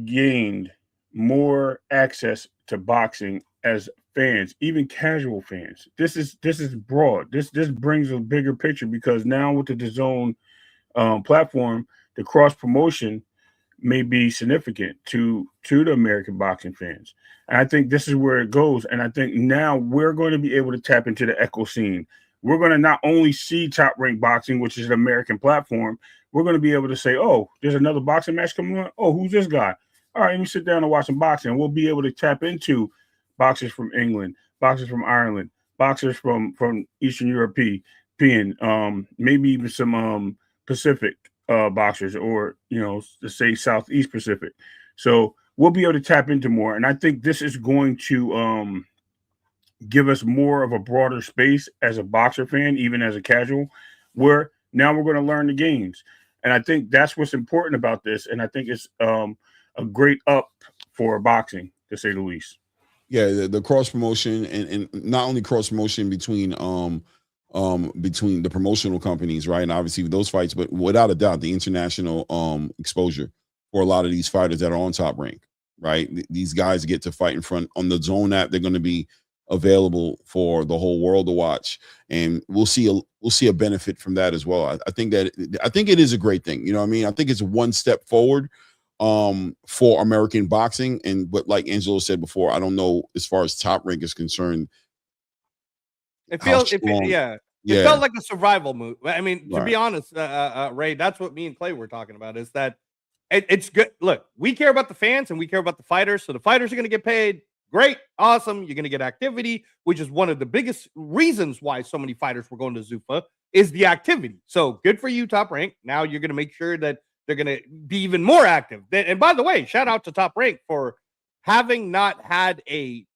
Speaker 4: gained more access to boxing as fans, even casual fans. This is broad. This brings a bigger picture because now with the DAZN platform, the cross promotion may be significant to the American boxing fans. And I think this is where it goes. And I think now we're going to be able to tap into the Echo scene. We're going to not only see Top Rank Boxing, which is an American platform, we're going to be able to say, oh, there's another boxing match coming on. Oh, who's this guy? All right, let me sit down and watch some boxing. We'll be able to tap into boxers from England, boxers from Ireland, boxers from Eastern European, maybe even some Pacific boxers, or to say Southeast Pacific. So we'll be able to tap into more, and I think this is going to give us more of a broader space as a boxer fan, even as a casual, where now we're going to learn the games, and I think that's what's important about this, and I think it's a great up for boxing, to say the least.
Speaker 2: Yeah, the cross promotion and not only cross promotion between the promotional companies, right? And obviously those fights, but without a doubt, the international exposure for a lot of these fighters that are on Top Rank. right? These guys get to fight in front on the Zone app. They're going to be available for the whole world to watch, and we'll see a benefit from that as well. I think it is a great thing. You know what I mean? I think it's one step forward for American boxing. But like Angelo said before, I don't know as far as Top Rank is concerned.
Speaker 3: It felt like a survival move. I mean, to be honest, Ray, that's what me and Clay were talking about, is that it's good. Look, we care about the fans and we care about the fighters. So the fighters are going to get paid. Great. Awesome. You're going to get activity, which is one of the biggest reasons why so many fighters were going to Zuffa, is the activity. So good for you, Top Rank. Now you're going to make sure that they're going to be even more active. And by the way, shout out to Top Rank for having not had a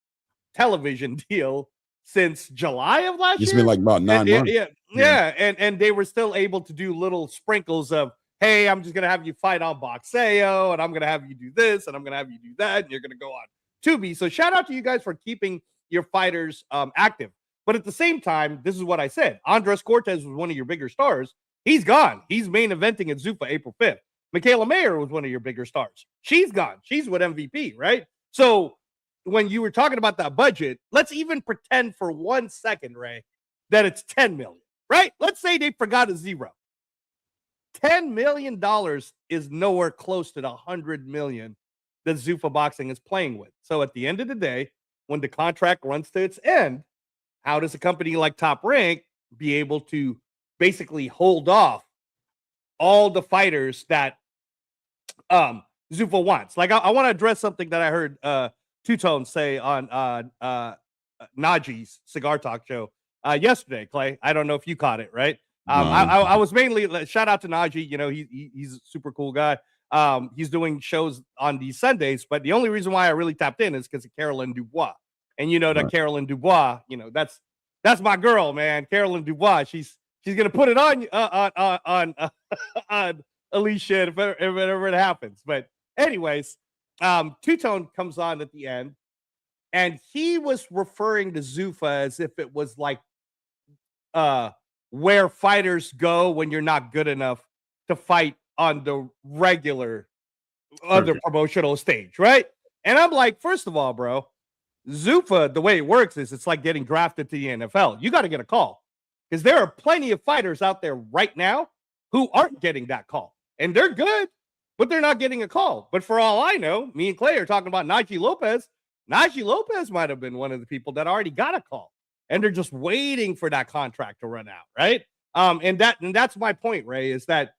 Speaker 3: television deal since July of last year.
Speaker 2: It's been like about 9 months.
Speaker 3: Yeah. And they were still able to do little sprinkles of, hey, I'm just going to have you fight on Boxeo, and I'm going to have you do this, and I'm going to have you do that, and you're going to go on Tubi. So shout out to you guys for keeping your fighters active. But at the same time, this is what I said. Andres Cortez was one of your bigger stars. He's gone. He's main eventing at Zuffa April 5th. Michaela Mayer was one of your bigger stars. She's gone. She's with MVP, right? So when you were talking about that budget, let's even pretend for 1 second, Ray, that it's 10 million, right? Let's say they forgot a zero. $10 million is nowhere close to the 100 million that Zuffa Boxing is playing with. So at the end of the day, when the contract runs to its end, how does a company like Top Rank be able to basically hold off all the fighters that Zuffa wants? Like, I want to address something that I heard Two Tone say on Najee's Cigar Talk show yesterday, Clay. I don't know if you caught it, right? I was mainly, shout out to Najee. You know, he's a super cool guy. He's doing shows on these Sundays, but the only reason why I really tapped in is because of Carolyn Dubois. And you know that Carolyn Dubois, you know, that's my girl, man. Carolyn Dubois. She's gonna put it on on Alicia if ever it happens. But anyways, Two Tone comes on at the end, and he was referring to Zuffa as if it was like where fighters go when you're not good enough to fight on the regular other promotional stage, right? And I'm like, first of all, bro, Zuffa, the way it works is it's like getting drafted to the NFL. You got to get a call, because there are plenty of fighters out there right now who aren't getting that call, and they're good, but they're not getting a call. But for all I know, me and Clay are talking about Najee Lopez. Najee Lopez might have been one of the people that already got a call, and they're just waiting for that contract to run out, right? And that's my point, Ray, is that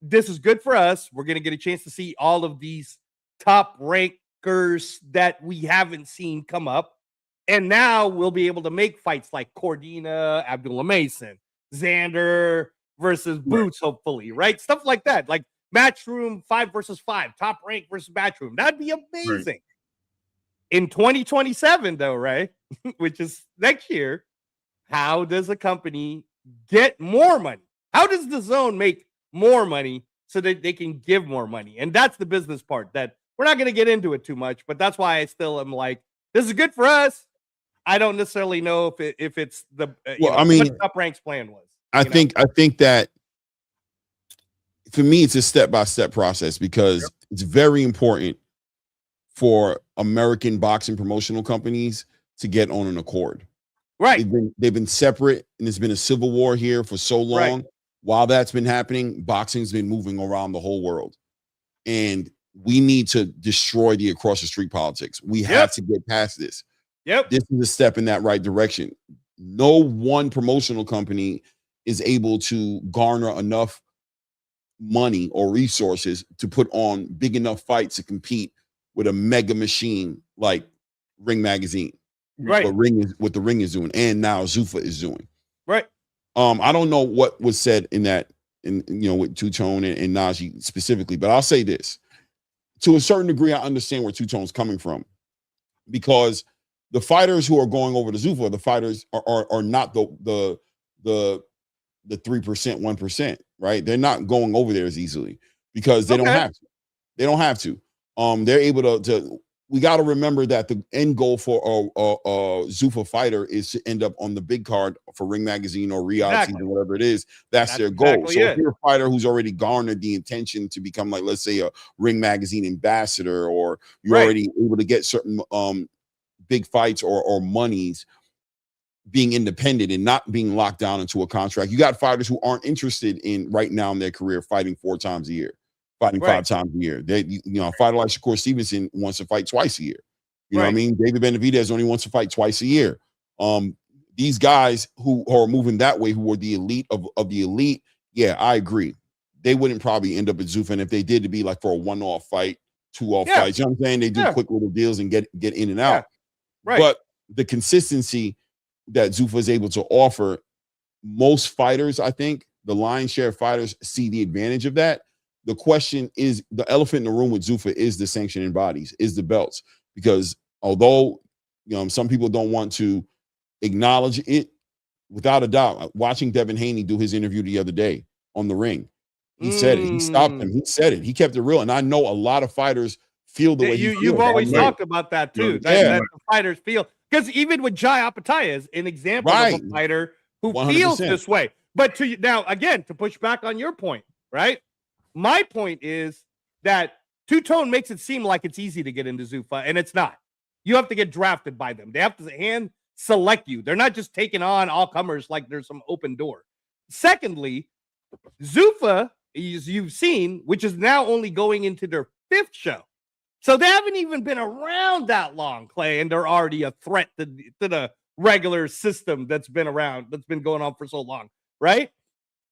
Speaker 3: this is good for us. We're going to get a chance to see all of these top rankers that we haven't seen come up. And now we'll be able to make fights like Cordina, Abdullah Mason, Xander versus Boots, hopefully, right? Stuff like that. Like Matchroom 5 versus 5, Top Rank versus Matchroom. That'd be amazing. Right. In 2027, though, Ray, which is next year, how does a company get more money? How does the Zone make more money so that they can give more money? And that's the business part that we're not going to get into it too much, but that's why I still am like, this is good for us. I don't necessarily know if it's the what Top Rank's plan was.
Speaker 2: I think that for me, it's a step-by-step process, because it's very important for American boxing promotional companies to get on an accord.
Speaker 3: Right.
Speaker 2: They've been separate, and there's been a civil war here for so long. Right. While that's been happening, boxing's been moving around the whole world. And we need to destroy the across the street politics. We have to get past this. This is a step in that right direction. No one promotional company is able to garner enough money or resources to put on big enough fights to compete with a mega machine like Ring Magazine.
Speaker 3: Right.
Speaker 2: What the Ring is doing, and now Zuffa is doing.
Speaker 3: Right.
Speaker 2: I don't know what was said in with Two Tone and Najee specifically, but I'll say this. To a certain degree, I understand where Two Tone's coming from, because the fighters who are going over to Zuffa, the fighters are not the 3%, 1%, right? They're not going over there as easily because they don't have to. They don't have to. They're able to we got to remember that the end goal for a Zuffa fighter is to end up on the big card for Ring Magazine or Riyadh season, whatever it is. That's their goal.
Speaker 3: Exactly
Speaker 2: so if you're a fighter who's already garnered the intention to become, like, let's say, a Ring Magazine ambassador, or you're already able to get certain big fights or monies, being independent and not being locked down into a contract. You got fighters who aren't interested in right now in their career fighting 4 times a year. Fighting 5 times a year. A fighter like Shakur Stevenson wants to fight twice a year. You know what I mean? David Benavidez only wants to fight twice a year. These guys who are moving that way, who are the elite of the elite, yeah, I agree. They wouldn't probably end up at Zuffa, and if they did, to be like for a 1-off fight, 2-off fights. You know what I'm saying? They do quick little deals and get in and out. But the consistency that Zuffa is able to offer, most fighters, I think, the lion's share of fighters see the advantage of that. The question is, the elephant in the room with Zuffa is the sanctioning bodies, is the belts. Because although some people don't want to acknowledge it, without a doubt, watching Devin Haney do his interview the other day on The Ring, he said it. He stopped him. He said it. He kept it real. And I know a lot of fighters feel the way he feels.
Speaker 3: You've always talked about that too. That the fighters feel. Because even with Jai Apataya is an example of a fighter who 100%. Feels this way. But now, again, to push back on your point, right? My point is that Two-Tone makes it seem like it's easy to get into Zuffa, and it's not. You have to get drafted by them. They have to hand select you. They're not just taking on all comers like there's some open door. Secondly, Zuffa, as you've seen, which is now only going into their 5th show. So they haven't even been around that long, Clay, and they're already a threat to the regular system that's been around, that's been going on for so long, right?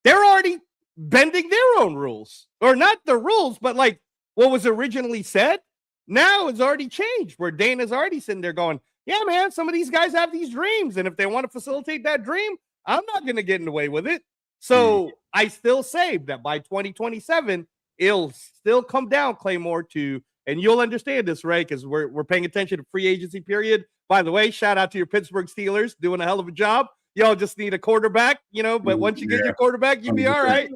Speaker 3: They're already bending their own rules, or not the rules, but like what was originally said. Now it's already changed, where Dana's already sitting there going, yeah, man, some of these guys have these dreams, and if they want to facilitate that dream, I'm not going to get in the way with it. So I still say that by 2027, it'll still come down, Claymore, to, and you'll understand this, right? Because we're paying attention to free agency period. By the way, shout out to your Pittsburgh Steelers, doing a hell of a job. Y'all just need a quarterback, but once you get your quarterback, you'll be all right.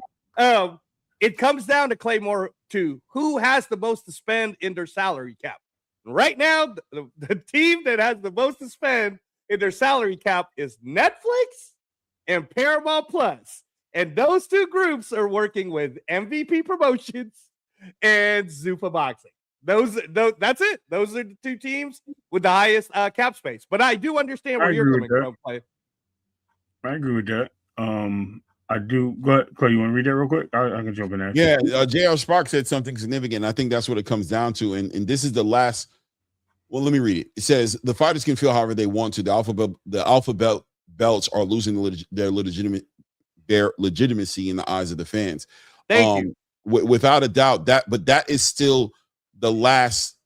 Speaker 3: It comes down to, Claymore, to who has the most to spend in their salary cap. Right now, the team that has the most to spend in their salary cap is Netflix and Paramount Plus. And those two groups are working with MVP Promotions and Zuffa Boxing. That's it. Those are the 2 teams with the highest cap space. But I do understand where you're coming from, Clay.
Speaker 4: I agree with that. I do. Go ahead, Clay. You want to read that real quick? I can jump in there.
Speaker 2: Yeah, J.R. Sparks said something significant. I think that's what it comes down to. And this is the last. Well, let me read it. It says the fighters can feel however they want to. The alphabet belts are losing their legitimacy in the eyes of the fans.
Speaker 3: Thank you.
Speaker 2: Without a doubt, that is still the last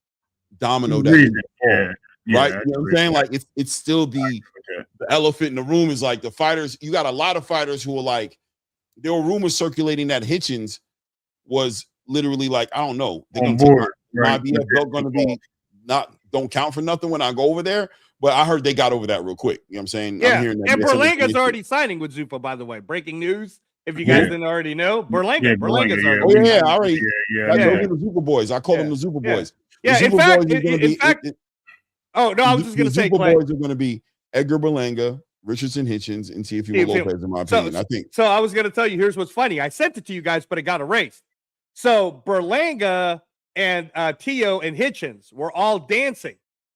Speaker 2: domino that right? You know what I'm saying? Like it's still the elephant in the room is like the fighters. You got a lot of fighters who are like, there were rumors circulating that Hitchens was literally like, I don't know, they're gonna take my BF belt, gonna be don't count for nothing when I go over there. But I heard they got over that real quick. You know what I'm saying?
Speaker 3: Yeah.
Speaker 2: I'm hearing that.
Speaker 3: And Berlanga's already signing with Zuffa, by the way. Breaking news. If you guys didn't already know, Berlanga's already.
Speaker 2: Oh yeah, already. Those are the Zuffa boys. I call them the Zuffa boys.
Speaker 3: Yeah, in fact, oh no, I was just gonna say,
Speaker 2: Zuffa boys are gonna be Edgar Berlanga, Richardson Hitchens, and Teofimo Lopez, in my opinion. I think.
Speaker 3: So I was gonna tell you, here's what's funny. I sent it to you guys, but it got erased. So Berlanga and Tio and Hitchens were all dancing.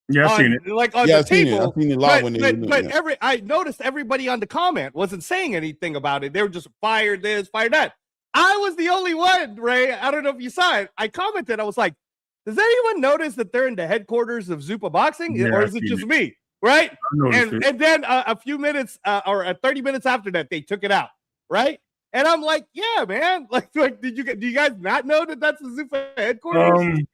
Speaker 4: Yeah, I've seen it.
Speaker 3: Like on the table.
Speaker 2: I've seen it live when they
Speaker 3: I noticed everybody on the comment wasn't saying anything about it. They were just fired this, fired that. I was the only one, Ray. I don't know if you saw it. I commented. I was like, does anyone notice that they're in the headquarters of Zuffa Boxing? Or is it just me? Right? And then a few minutes or 30 minutes after that, they took it out. Right? And I'm like, yeah, man. Like, do you guys not know that that's the Zuffa headquarters?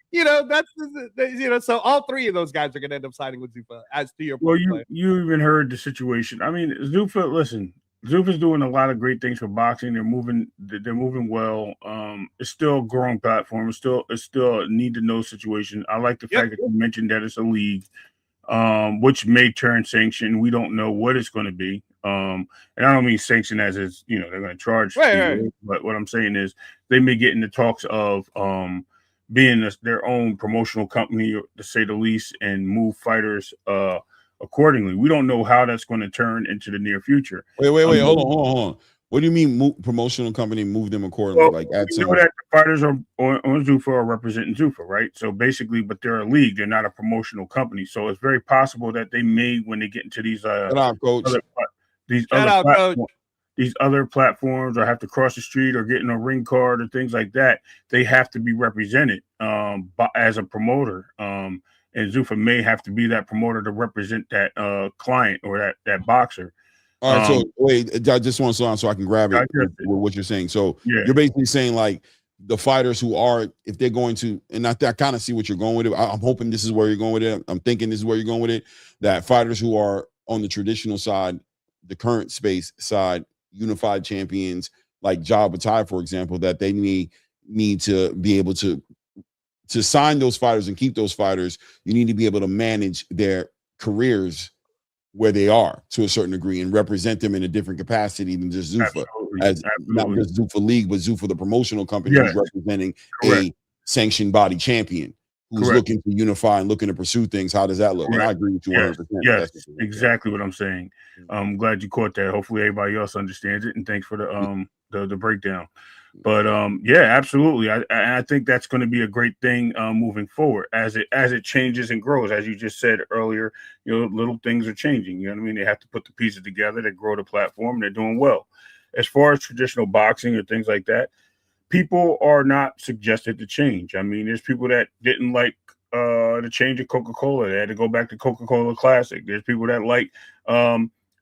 Speaker 3: So all 3 of those guys are going to end up signing with Zuffa. As to your point,
Speaker 4: you even heard the situation. I mean, Zuffa's doing a lot of great things for boxing. They're moving well. It's still a growing platform. It's still a need to know situation. I like the fact that you mentioned that it's a league, which may turn sanctioned. We don't know what it's going to be. And I don't mean sanction as is, they're going to charge.
Speaker 3: Right.
Speaker 4: But what I'm saying is they may get into talks of being their own promotional company, to say the least, and move fighters accordingly. We don't know how that's going to turn into the near future.
Speaker 2: Wait. Hold on. What do you mean promotional company move them accordingly?
Speaker 4: Well,
Speaker 2: Like add
Speaker 4: you know that the fighters are on Zuffa are representing Zuffa, right? So basically, but they're a league. They're not a promotional company. So it's very possible that they may, when they get into these
Speaker 2: coach.
Speaker 4: These other platforms, or have to cross the street or get in a ring card or things like that, they have to be represented as a promoter. And Zuffa may have to be that promoter to represent that client or that boxer.
Speaker 2: All right, so wait, I just want to slow down so I can grab it with what you're saying. So you're basically saying like the fighters who are, if they're going to, and I kind of see what you're going with it. I'm hoping this is where you're going with it. I'm thinking this is where you're going with it. That fighters who are on the traditional side, the current space side, unified champions like Ja Batai, for example, that they need to be able to sign those fighters and keep those fighters. You need to be able to manage their careers where they are to a certain degree and represent them in a different capacity than just Zuffa, not just Zuffa League, but Zuffa, the promotional company, who's representing a sanctioned body champion who's looking to unify and looking to pursue things. How does that look? And I agree with you 100%.
Speaker 4: Yes, exactly what I'm saying. I'm glad you caught that. Hopefully everybody else understands it, and thanks for the breakdown. But yeah, absolutely. I think that's going to be a great thing moving forward as it changes and grows. As you just said earlier, little things are changing. You know what I mean? They have to put the pieces together to grow the platform, and they're doing well. As far as traditional boxing or things like that, people are not suggested to change. I mean, there's people that didn't like the change of Coca-Cola. They had to go back to Coca-Cola Classic. There's people that like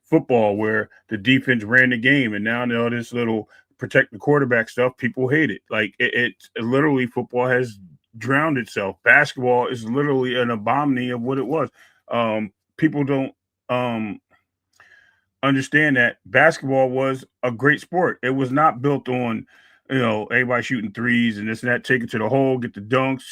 Speaker 4: football where the defense ran the game, and now this little protect the quarterback stuff, people hate it. Like it literally, football has drowned itself. Basketball is literally an abomination of what it was. People don't understand that basketball was a great sport. It was not built on everybody shooting threes and this and that, take it to the hole, get the dunks,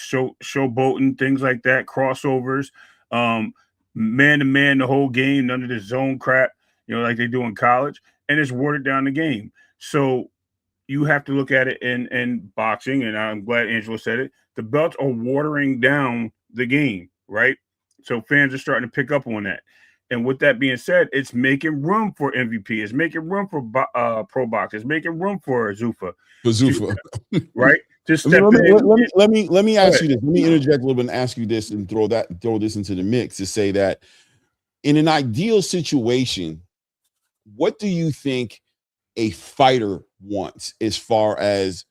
Speaker 4: showboating, things like that, crossovers, man to man the whole game, none of this zone crap, like they do in college, and it's watered down the game. So you have to look at it in boxing, and I'm glad Angela said it. The belts are watering down the game, right? So fans are starting to pick up on that. And with that being said, it's making room for MVP. It's making room for pro box. It's making room for Zuffa. Right? Just
Speaker 2: let me ask you this. Let me interject a little bit and ask you this, and throw this into the mix to say that in an ideal situation, what do you think a fighter wants as far as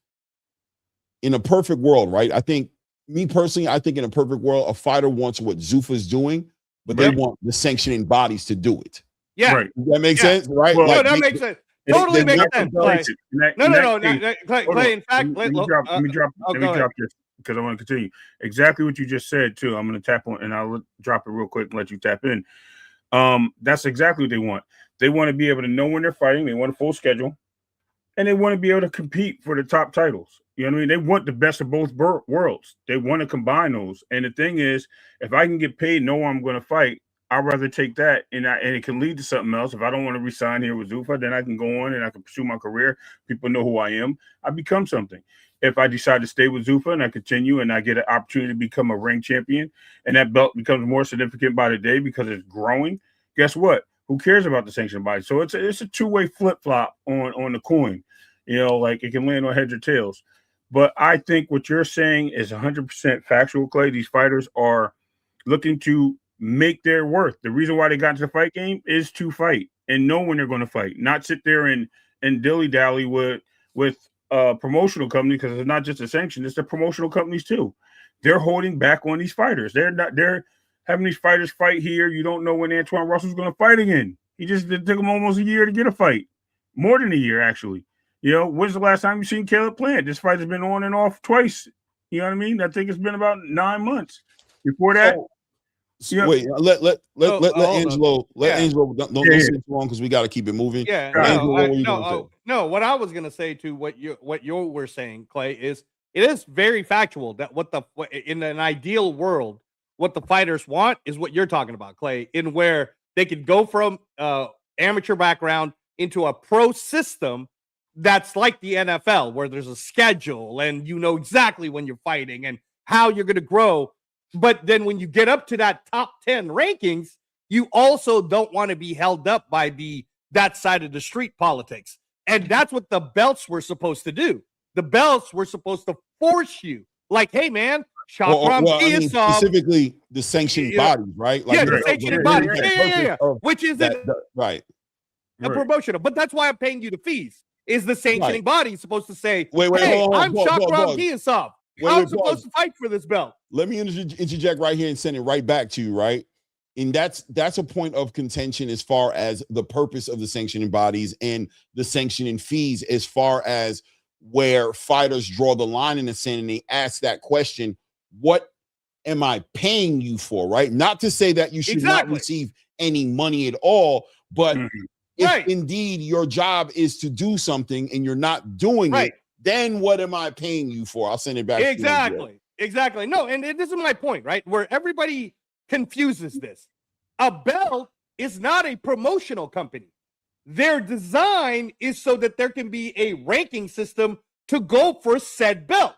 Speaker 2: in a perfect world, right? I think, me personally, I think in a perfect world, a fighter wants what Zuffa's doing, but they want the sanctioning bodies to do it.
Speaker 3: Yeah.
Speaker 4: Right.
Speaker 2: Does that make sense? Right?
Speaker 3: Well, that makes sense. Totally makes sense. Clay, in fact, let me drop
Speaker 4: this because I want to continue. Exactly what you just said, too. I'm going to tap on, and I'll drop it real quick and let you tap in. That's exactly what they want. They want to be able to know when they're fighting. They want a full schedule, and they want to be able to compete for the top titles. You know what I mean? They want the best of both worlds. They want to combine those. And the thing is, if I can get paid, know I'm going to fight, I'd rather take that, and it can lead to something else. If I don't want to resign here with Zuffa, then I can go on and I can pursue my career. People know who I am. I become something. If I decide to stay with Zuffa and I continue and I get an opportunity to become a ring champion, and that belt becomes more significant by the day because it's growing, guess what? Who cares about the sanctioned body? So it's a two-way flip-flop on the coin. Like it can land on heads or tails. But I think what you're saying is 100% factual, Clay. These fighters are looking to make their worth. The reason why they got into the fight game is to fight and know when they're going to fight, not sit there and dilly-dally with promotional companies, because it's not just a sanction, it's the promotional companies too. They're holding back on these fighters. They're having these fighters fight here. You don't know when Antoine Russell's going to fight again. It took him almost a year to get a fight. More than a year, actually. When's the last time you seen Caleb Plant? This fight has been on and off twice. You know what I mean? I think it's been about 9 months. Before that,
Speaker 2: wait, let Angelo don't say it wrong, because we got to keep it moving.
Speaker 3: Yeah, no. What I was gonna say to what you were saying, Clay, is it is very factual that in an ideal world, what the fighters want is what you're talking about, Clay, in where they could go from amateur background into a pro system that's like the NFL, where there's a schedule and you know exactly when you're fighting, and how you're going to grow. But then when you get up to that top 10 rankings, you also don't want to be held up by that side of the street politics. And that's what the belts were supposed to do. The belts were supposed to force you, like, hey, man,
Speaker 2: specifically the sanctioning bodies, right? Like,
Speaker 3: the sanctioning bodies. Yeah. Which is
Speaker 2: right.
Speaker 3: Promotional. But that's why I'm paying you the fees. Is the sanctioning body supposed to say,
Speaker 2: hey,
Speaker 3: I'm Shakram Diasov. I'm supposed to fight for this belt.
Speaker 2: Let me interject right here and send it right back to you, right? And that's a point of contention as far as the purpose of the sanctioning bodies and the sanctioning fees, as far as where fighters draw the line in the sand and they ask that question, what am I paying you for, right? Not to say that you should not receive any money at all, but if indeed your job is to do something and you're not doing it, then what am I paying you for? I'll send it back.
Speaker 3: Exactly. No, and this is my point, right? Where everybody confuses this. A belt is not a promotional company. Their design is so that there can be a ranking system to go for said belt.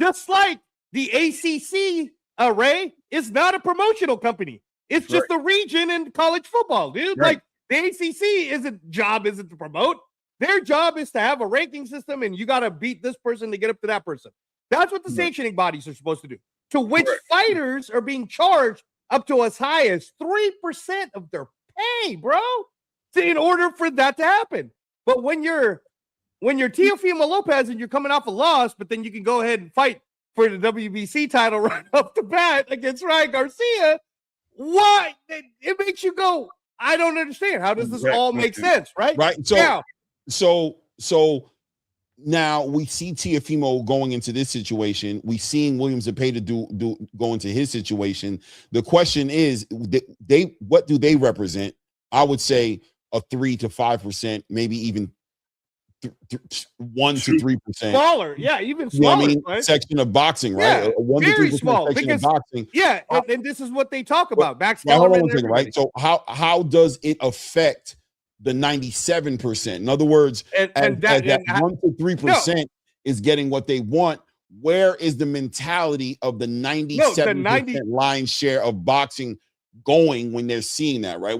Speaker 3: Just like the ACC array is not a promotional company. It's just a region in college football, dude. Like, the ACC job isn't to promote. Their job is to have a ranking system, and you got to beat this person to get up to that person. That's what the sanctioning bodies are supposed to do. To which fighters are being charged up to as high as 3% of their pay, bro, in order for that to happen. But when you're Teofimo Lopez and you're coming off a loss, but then you can go ahead and fight for the WBC title right off the bat against Ryan Garcia, why? It makes you go, I don't understand. How does this all make sense, right?
Speaker 2: Right. So now we see Teofimo going into this situation. We seen Williams Zepeda go into his situation. The question is, what do they represent? I would say a 3 to 5%, maybe even 1 to 3%.
Speaker 3: Smaller, even smaller.
Speaker 2: You know what I mean? Section of boxing, right?
Speaker 3: Yeah,
Speaker 2: 1 to 3%
Speaker 3: small,
Speaker 2: section of boxing.
Speaker 3: Yeah, and this is what they talk about. Max
Speaker 2: Hold on a second, right? So how does it affect the 97%? In other words, that 1 to 3% is getting what they want. Where is the mentality of the 97% lion's share of boxing going when they're seeing that, right?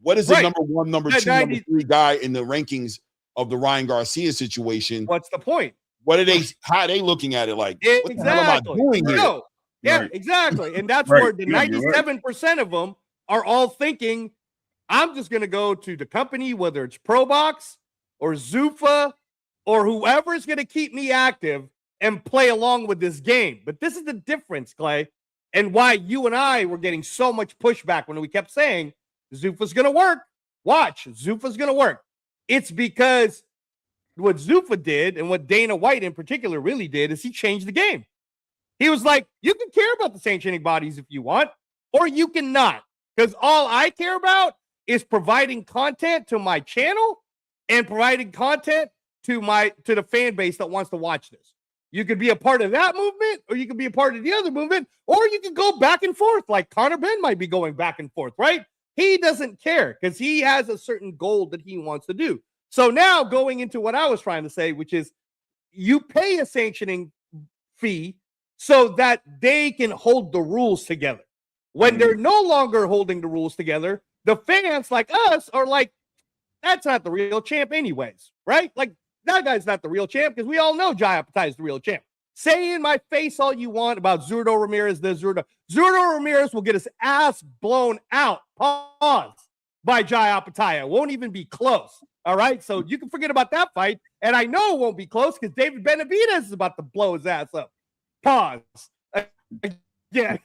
Speaker 2: What is the number 1, number 2, number 3 guy in the rankings of the Ryan Garcia situation?
Speaker 3: What's the point?
Speaker 2: How are they looking at it? Like, what the hell am I doing here?
Speaker 3: Exactly. And that's where the 97% of them are all thinking, I'm just going to go to the company, whether it's ProBox or Zuffa or whoever's going to keep me active and play along with this game. But this is the difference, Clay, and why you and I were getting so much pushback when we kept saying Zuffa's going to work. Watch, Zuffa's going to work. It's because what Zuffa did, and what Dana White in particular really did, is he changed the game. He was like, you can care about the sanctioning bodies if you want, or you cannot. Because all I care about is providing content to my channel and providing content to the fan base that wants to watch this. You could be a part of that movement, or you could be a part of the other movement, or you can go back and forth like Conor Benn might be going back and forth, right? He doesn't care because he has a certain goal that he wants to do. So now going into what I was trying to say, which is you pay a sanctioning fee so that they can hold the rules together. When they're no longer holding the rules together, the fans like us are like, that's not the real champ anyways, right? Like, that guy's not the real champ because we all know Jai Apataya is the real champ. Say in my face all you want about Zurdo Ramirez, Zurdo Ramirez will get his ass blown out, by Jai Apataya. Won't even be close, all right? So you can forget about that fight, and I know it won't be close because David Benavidez is about to blow his ass up. Yeah,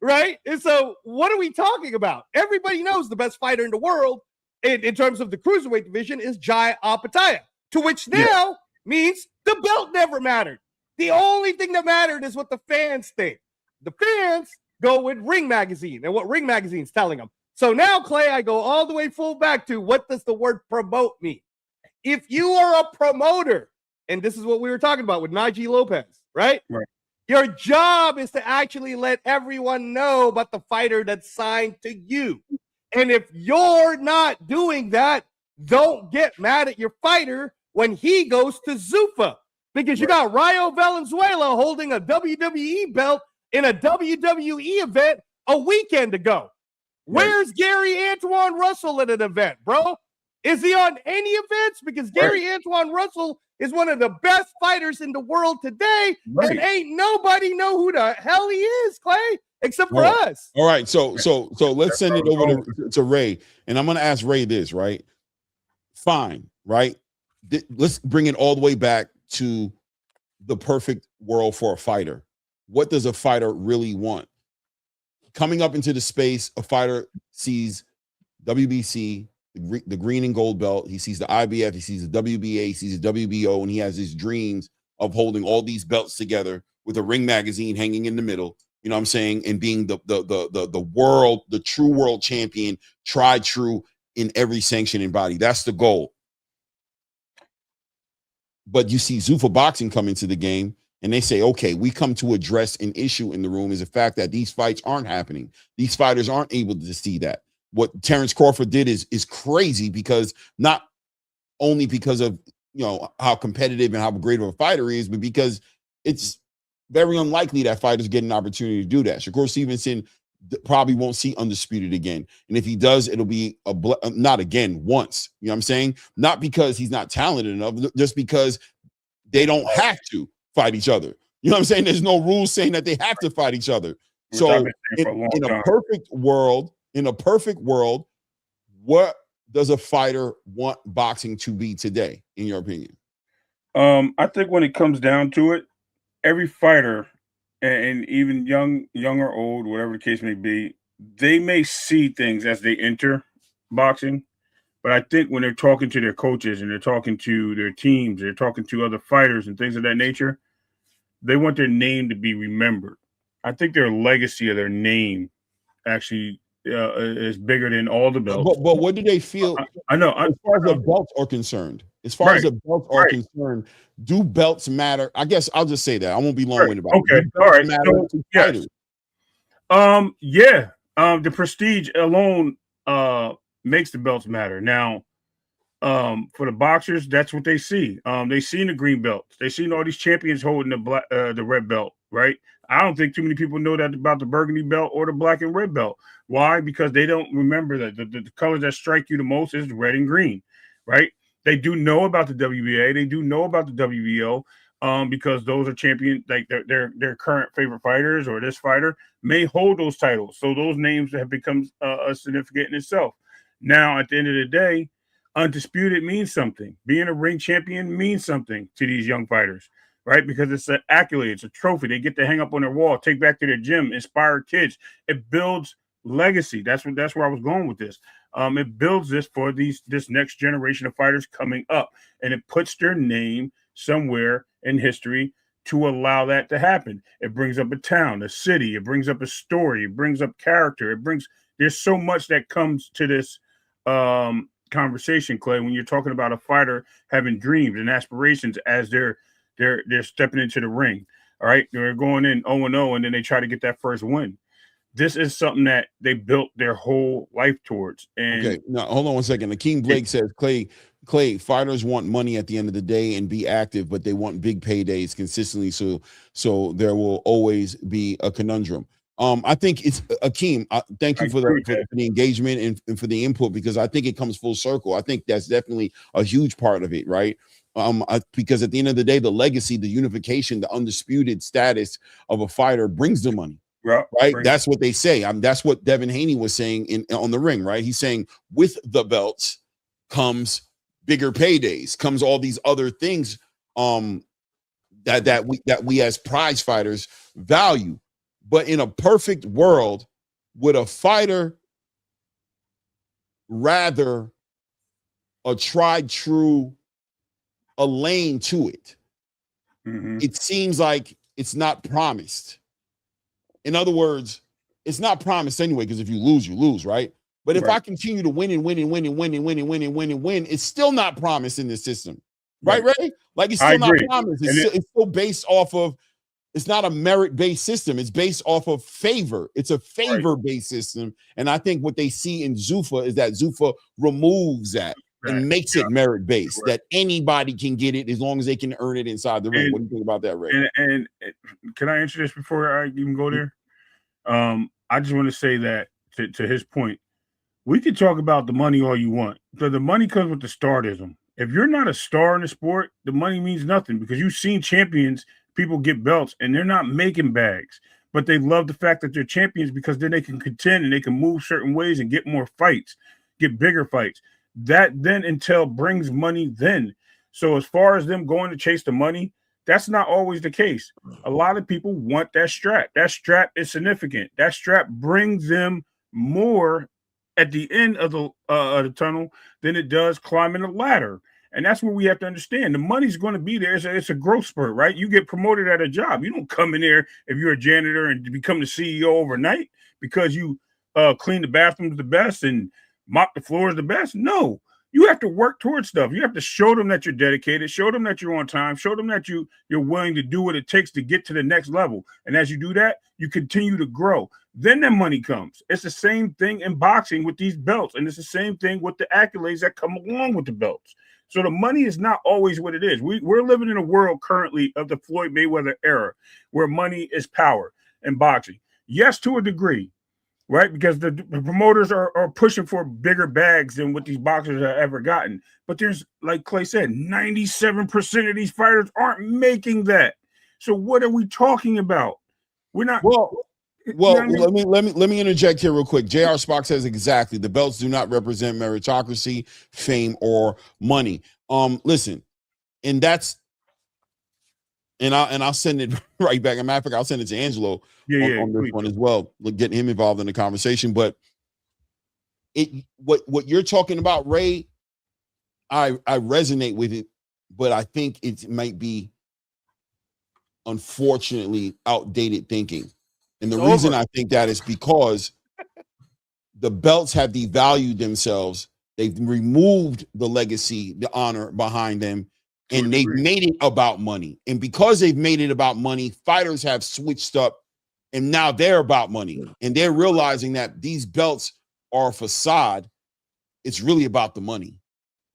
Speaker 3: right? And so what are we talking about? Everybody knows the best fighter in the world in terms of the cruiserweight division is Jai Apataya, to which now means the belt never mattered. The only thing that mattered is what the fans think. The fans go with Ring Magazine and what Ring Magazine's telling them. So now, Clay, I go all the way full back to what does the word promote mean? If you are a promoter, and this is what we were talking about with Najee Lopez, right? Your job is to actually let everyone know about the fighter that's signed to you. And if you're not doing that, don't get mad at your fighter when he goes to Zuffa. because you got Rayo Valenzuela holding a WWE belt in a WWE event a weekend ago. Where's Gary Antoine Russell at an event, bro? Is he on any events? Because Gary Antoine Russell is one of the best fighters in the world today, and ain't nobody know who the hell he is, Clay, except for us.
Speaker 2: All right, so let's send it over to Ray, and I'm going to ask Ray this, right? Fine, right? Let's bring it all the way back to the perfect world for a fighter. What does a fighter really want? Coming up into the space, a fighter sees WBC, the green and gold belt. He sees the IBF, he sees the WBA, he sees the WBO, and he has his dreams of holding all these belts together with a Ring magazine hanging in the middle. You know what I'm saying? And being the world, the true world champion, tried true in every sanctioning body. That's the goal. But you see Zuffa Boxing come into the game, and they say, okay, we come to address an issue in the room is the fact that these fights aren't happening. These fighters aren't able to see that. What Terrence Crawford did is crazy, because not only because of, you know, how competitive and how great of a fighter he is, but because it's very unlikely that fighters get an opportunity to do that. Shakur Stevenson probably won't see Undisputed again. And if he does, it'll be not again, once. You know what I'm saying? Not because he's not talented enough, just because they don't have to fight each other. You know what I'm saying? There's no rules saying that they have to fight each other. So in a perfect world, what does a fighter want boxing to be today, in your opinion?
Speaker 4: I think when it comes down to it, every fighter, and even young or old, whatever the case may be, they may see things as they enter boxing. But I think when they're talking to their coaches and they're talking to their teams, they're talking to other fighters and things of that nature, they want their name to be remembered. I think their legacy of their name actually is bigger than all the belts.
Speaker 2: But what do they feel?
Speaker 4: I know.
Speaker 2: As far as the belts are concerned, concerned, do belts matter? I guess I'll just say that. I won't be long-winded about it.
Speaker 4: All right. The prestige alone makes the belts matter. Now, for the boxers, that's what they see. They seen the green belts. They seen all these champions holding the red belt, right? I don't think too many people know that about the burgundy belt or the black and red belt. Why? Because they don't remember that the colors that strike you the most is red and green, right? They do know about the WBA. They do know about the WBO, because those are champion, like their current favorite fighters, or this fighter may hold those titles. So those names have become significant in itself. Now, at the end of the day, Undisputed means something. Being a ring champion means something to these young fighters, right? Because it's an accolade, it's a trophy they get to hang up on their wall, take back to their gym, inspire kids. It builds legacy. That's where I was going with this. It builds this for this next generation of fighters coming up, and it puts their name somewhere in history to allow that to happen. It brings up a town, a city. It brings up a story. It brings up character. There's so much that comes to this conversation, Clay, when you're talking about a fighter having dreams and aspirations as they're stepping into the ring. All right, they're going in 0-0, and then they try to get that first win. This is something that they built their whole life towards. And
Speaker 2: okay, now hold on one second. Akeem Blake says, Clay, fighters want money at the end of the day and be active, but they want big paydays consistently. So there will always be a conundrum. I think it's Akeem. Thank you for the engagement and for the input, because I think it comes full circle. I think that's definitely a huge part of it, right? Because at the end of the day, the legacy, the unification, the undisputed status of a fighter brings the money. Right. That's what they say. That's what Devin Haney was saying on the ring, right? He's saying with the belts comes bigger paydays, comes all these other things that we as prize fighters value. But in a perfect world, would a fighter rather a tried true, a lane to it?
Speaker 4: Mm-hmm.
Speaker 2: It seems like it's not promised. In other words, it's not promised anyway, because if you lose, right? But if I continue to win, it's still not promised in this system. Right, Ray? Like, it's still not promised. It's still based off of, it's not a merit-based system. It's based off of favor. It's a favor-based system. And I think what they see in Zuffa is that Zuffa removes that. and makes it merit based, that anybody can get it as long as they can earn it inside the ring. What do you think about that, Ray?
Speaker 4: And can I answer this before I even go there? I just want to say that to his point, we can talk about the money all you want. So the money comes with the stardism. If you're not a star in the sport, the money means nothing, because you've seen champions, people get belts, and they're not making bags, but they love the fact that they're champions because then they can contend and they can move certain ways and get more fights, get bigger fights. That then intel brings money then. So as far as them going to chase the money, that's not always the case. A lot of people want that strap. That strap is significant. That strap brings them more at the end of the tunnel than it does climbing the ladder. And that's what we have to understand. The money's going to be there. It's a growth spurt, right? You get promoted at a job. You don't come in there if you're a janitor and become the CEO overnight because you clean the bathrooms the best and mop the floors the best. No, you have to work towards stuff. You have to show them that you're dedicated, show them that you're on time, show them that you're willing to do what it takes to get to the next level. And as you do that, you continue to grow. Then the money comes. It's the same thing in boxing with these belts. And it's the same thing with the accolades that come along with the belts. So the money is not always what it is. We're living in a world currently of the Floyd Mayweather era where money is power in boxing. Yes, to a degree, right? Because the promoters are pushing for bigger bags than what these boxers have ever gotten. But there's, like Clay said, 97% of these fighters aren't making that. So what are we talking about? We're not.
Speaker 2: Well, you know I mean? let me interject here real quick. J.R. Spock says exactly. The belts do not represent meritocracy, fame, or money. Listen, and that's, and I'll send it right back. As a matter of fact, I'll send it to Angelo on this one as well, getting him involved in the conversation. But what you're talking about, Ray, I resonate with it, but I think it might be, unfortunately, outdated thinking. And the reason I think that is because the belts have devalued themselves. They've removed the legacy, the honor behind them, and they've made it about money. And because they've made it about money, fighters have switched up, and now they're about money. And they're realizing that these belts are a facade. It's really about the money.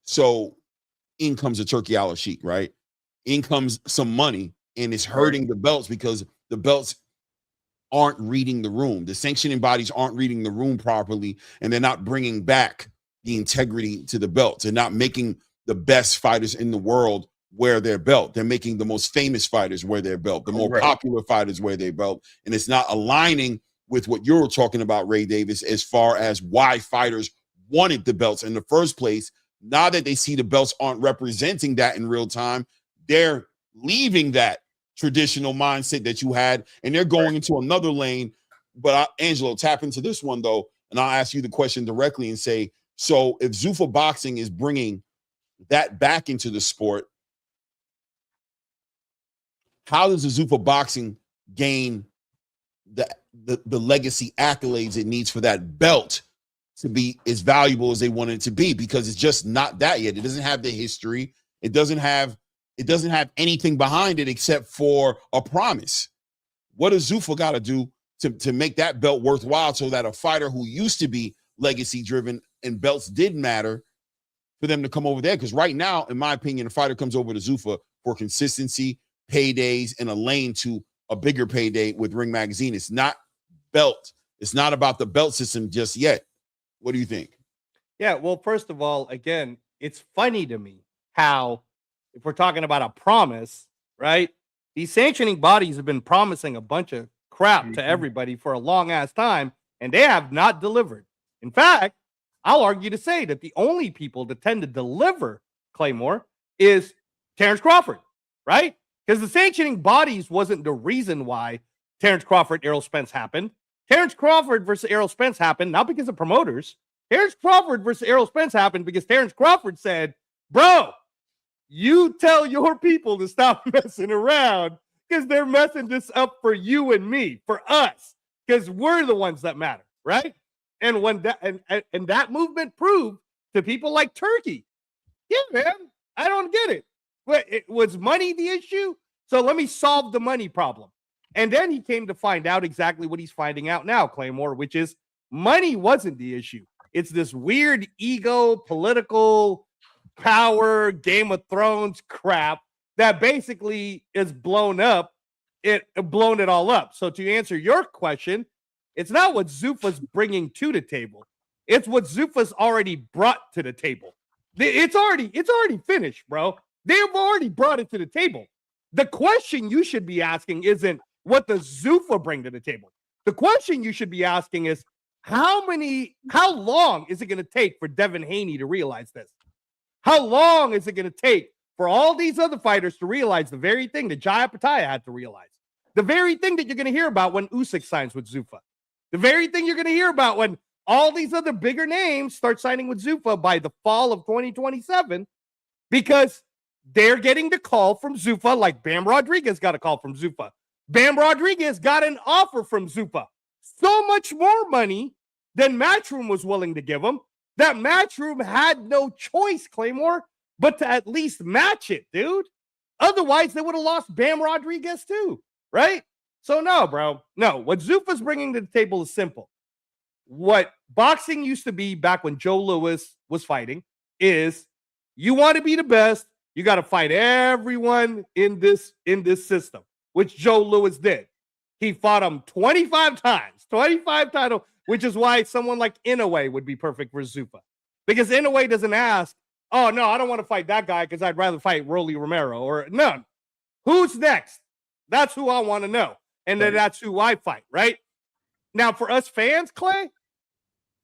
Speaker 2: So in comes a turkey a la chic, right? In comes some money, and it's hurting the belts because the belts aren't reading the room. The sanctioning bodies aren't reading the room properly, and they're not bringing back the integrity to the belts. They're not making the best fighters in the world wear their belt. They're making the most famous fighters wear their belt, the more popular fighters wear their belt, and it's not aligning with what you're talking about, Ray Davis, as far as why fighters wanted the belts in the first place. Now that they see the belts aren't representing that in real time, they're leaving that traditional mindset that you had, and they're going into another lane. But Angelo, tap into this one though, and I'll ask you the question directly and say, so if Zuffa Boxing is bringing that back into the sport, how does the Zuffa Boxing gain the legacy accolades it needs for that belt to be as valuable as they want it to be? Because it's just not that yet. It doesn't have the history. It doesn't have anything behind it except for a promise. What does Zuffa got to do to make that belt worthwhile so that a fighter who used to be legacy driven and belts did matter for them to come over there? Because right now, in my opinion, a fighter comes over to Zuffa for consistency, paydays, and a lane to a bigger payday with Ring Magazine. It's not belt. It's not about the belt system just yet. What do you think?
Speaker 3: Yeah, well, first of all, again, it's funny to me how, if we're talking about a promise, right? These sanctioning bodies have been promising a bunch of crap to everybody for a long ass time, and they have not delivered. In fact, I'll argue to say that the only people that tend to deliver, Claymore, is Terrence Crawford, right? Because the sanctioning bodies wasn't the reason why Terrence Crawford, Errol Spence happened. Terrence Crawford versus Errol Spence happened not because of promoters. Terrence Crawford versus Errol Spence happened because Terrence Crawford said, bro, you tell your people to stop messing around because they're messing this up for you and me, for us, because we're the ones that matter, right? And when that and that movement proved to people like Turkey, yeah, man, I don't get it. But was money the issue? So let me solve the money problem. And then he came to find out exactly what he's finding out now, Claymore, which is money wasn't the issue. It's this weird ego, political power Game of Thrones crap that basically is blown it all up. So to answer your question, it's not what Zuffa's bringing to the table. It's what Zuffa's already brought to the table. It's already finished, bro. They've already brought it to the table. The question you should be asking isn't what does Zuffa bring to the table? The question you should be asking is how long is it going to take for Devin Haney to realize this? How long is it going to take for all these other fighters to realize the very thing that Jaya Pataya had to realize? The very thing that you're going to hear about when Usyk signs with Zuffa. The very thing you're going to hear about when all these other bigger names start signing with Zuffa by the fall of 2027, because they're getting the call from Zuffa, like Bam Rodriguez got a call from Zuffa. Bam Rodriguez got an offer from Zuffa. So much more money than Matchroom was willing to give him that Matchroom had no choice, Claymore, but to at least match it, dude. Otherwise, they would have lost Bam Rodriguez too, right? So no, bro. No, what Zuffa's bringing to the table is simple. What boxing used to be back when Joe Louis was fighting is you want to be the best, you got to fight everyone in this system, which Joe Louis did. He fought him 25 times, 25 titles, which is why someone like Inoue would be perfect for Zuffa. Because Inoue doesn't ask, oh, no, I don't want to fight that guy because I'd rather fight Rolly Romero or none. Who's next? That's who I want to know. And then that's who I fight, right? Now, for us fans, Clay,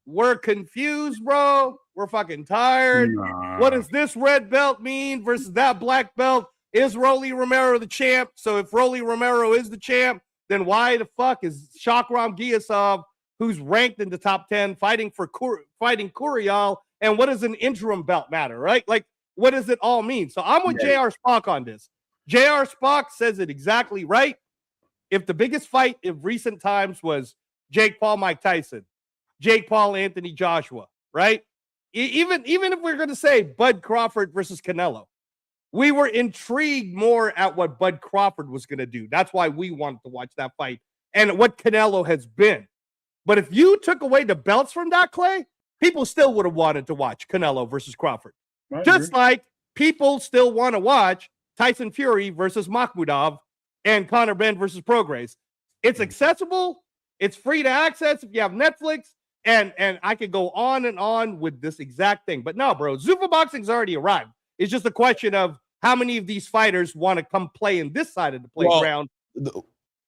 Speaker 3: we're confused, bro. We're fucking tired.
Speaker 4: Nah.
Speaker 3: What does this red belt mean versus that black belt? Is Rolly Romero the champ? So if Rolly Romero is the champ, then why the fuck is Shakram Giasov, who's ranked in the top 10, fighting Kurial? And what does an interim belt matter, right? Like, what does it all mean? So I'm with J.R. Spock on this. J.R. Spock says it exactly right. If the biggest fight of recent times was Jake Paul, Mike Tyson, Jake Paul, Anthony Joshua, right? Even if we're going to say Bud Crawford versus Canelo, we were intrigued more at what Bud Crawford was going to do. That's why we wanted to watch that fight and what Canelo has been. But if you took away the belts from that, Clay, people still would have wanted to watch Canelo versus Crawford. Just like people still want to watch Tyson Fury versus Makhmudov and Conor Benn versus Prograis. It's accessible. It's free to access if you have Netflix. And I could go on and on with this exact thing. But no, bro, Zuffa Boxing's already arrived. It's just a question of how many of these fighters want to come play in this side of the playground.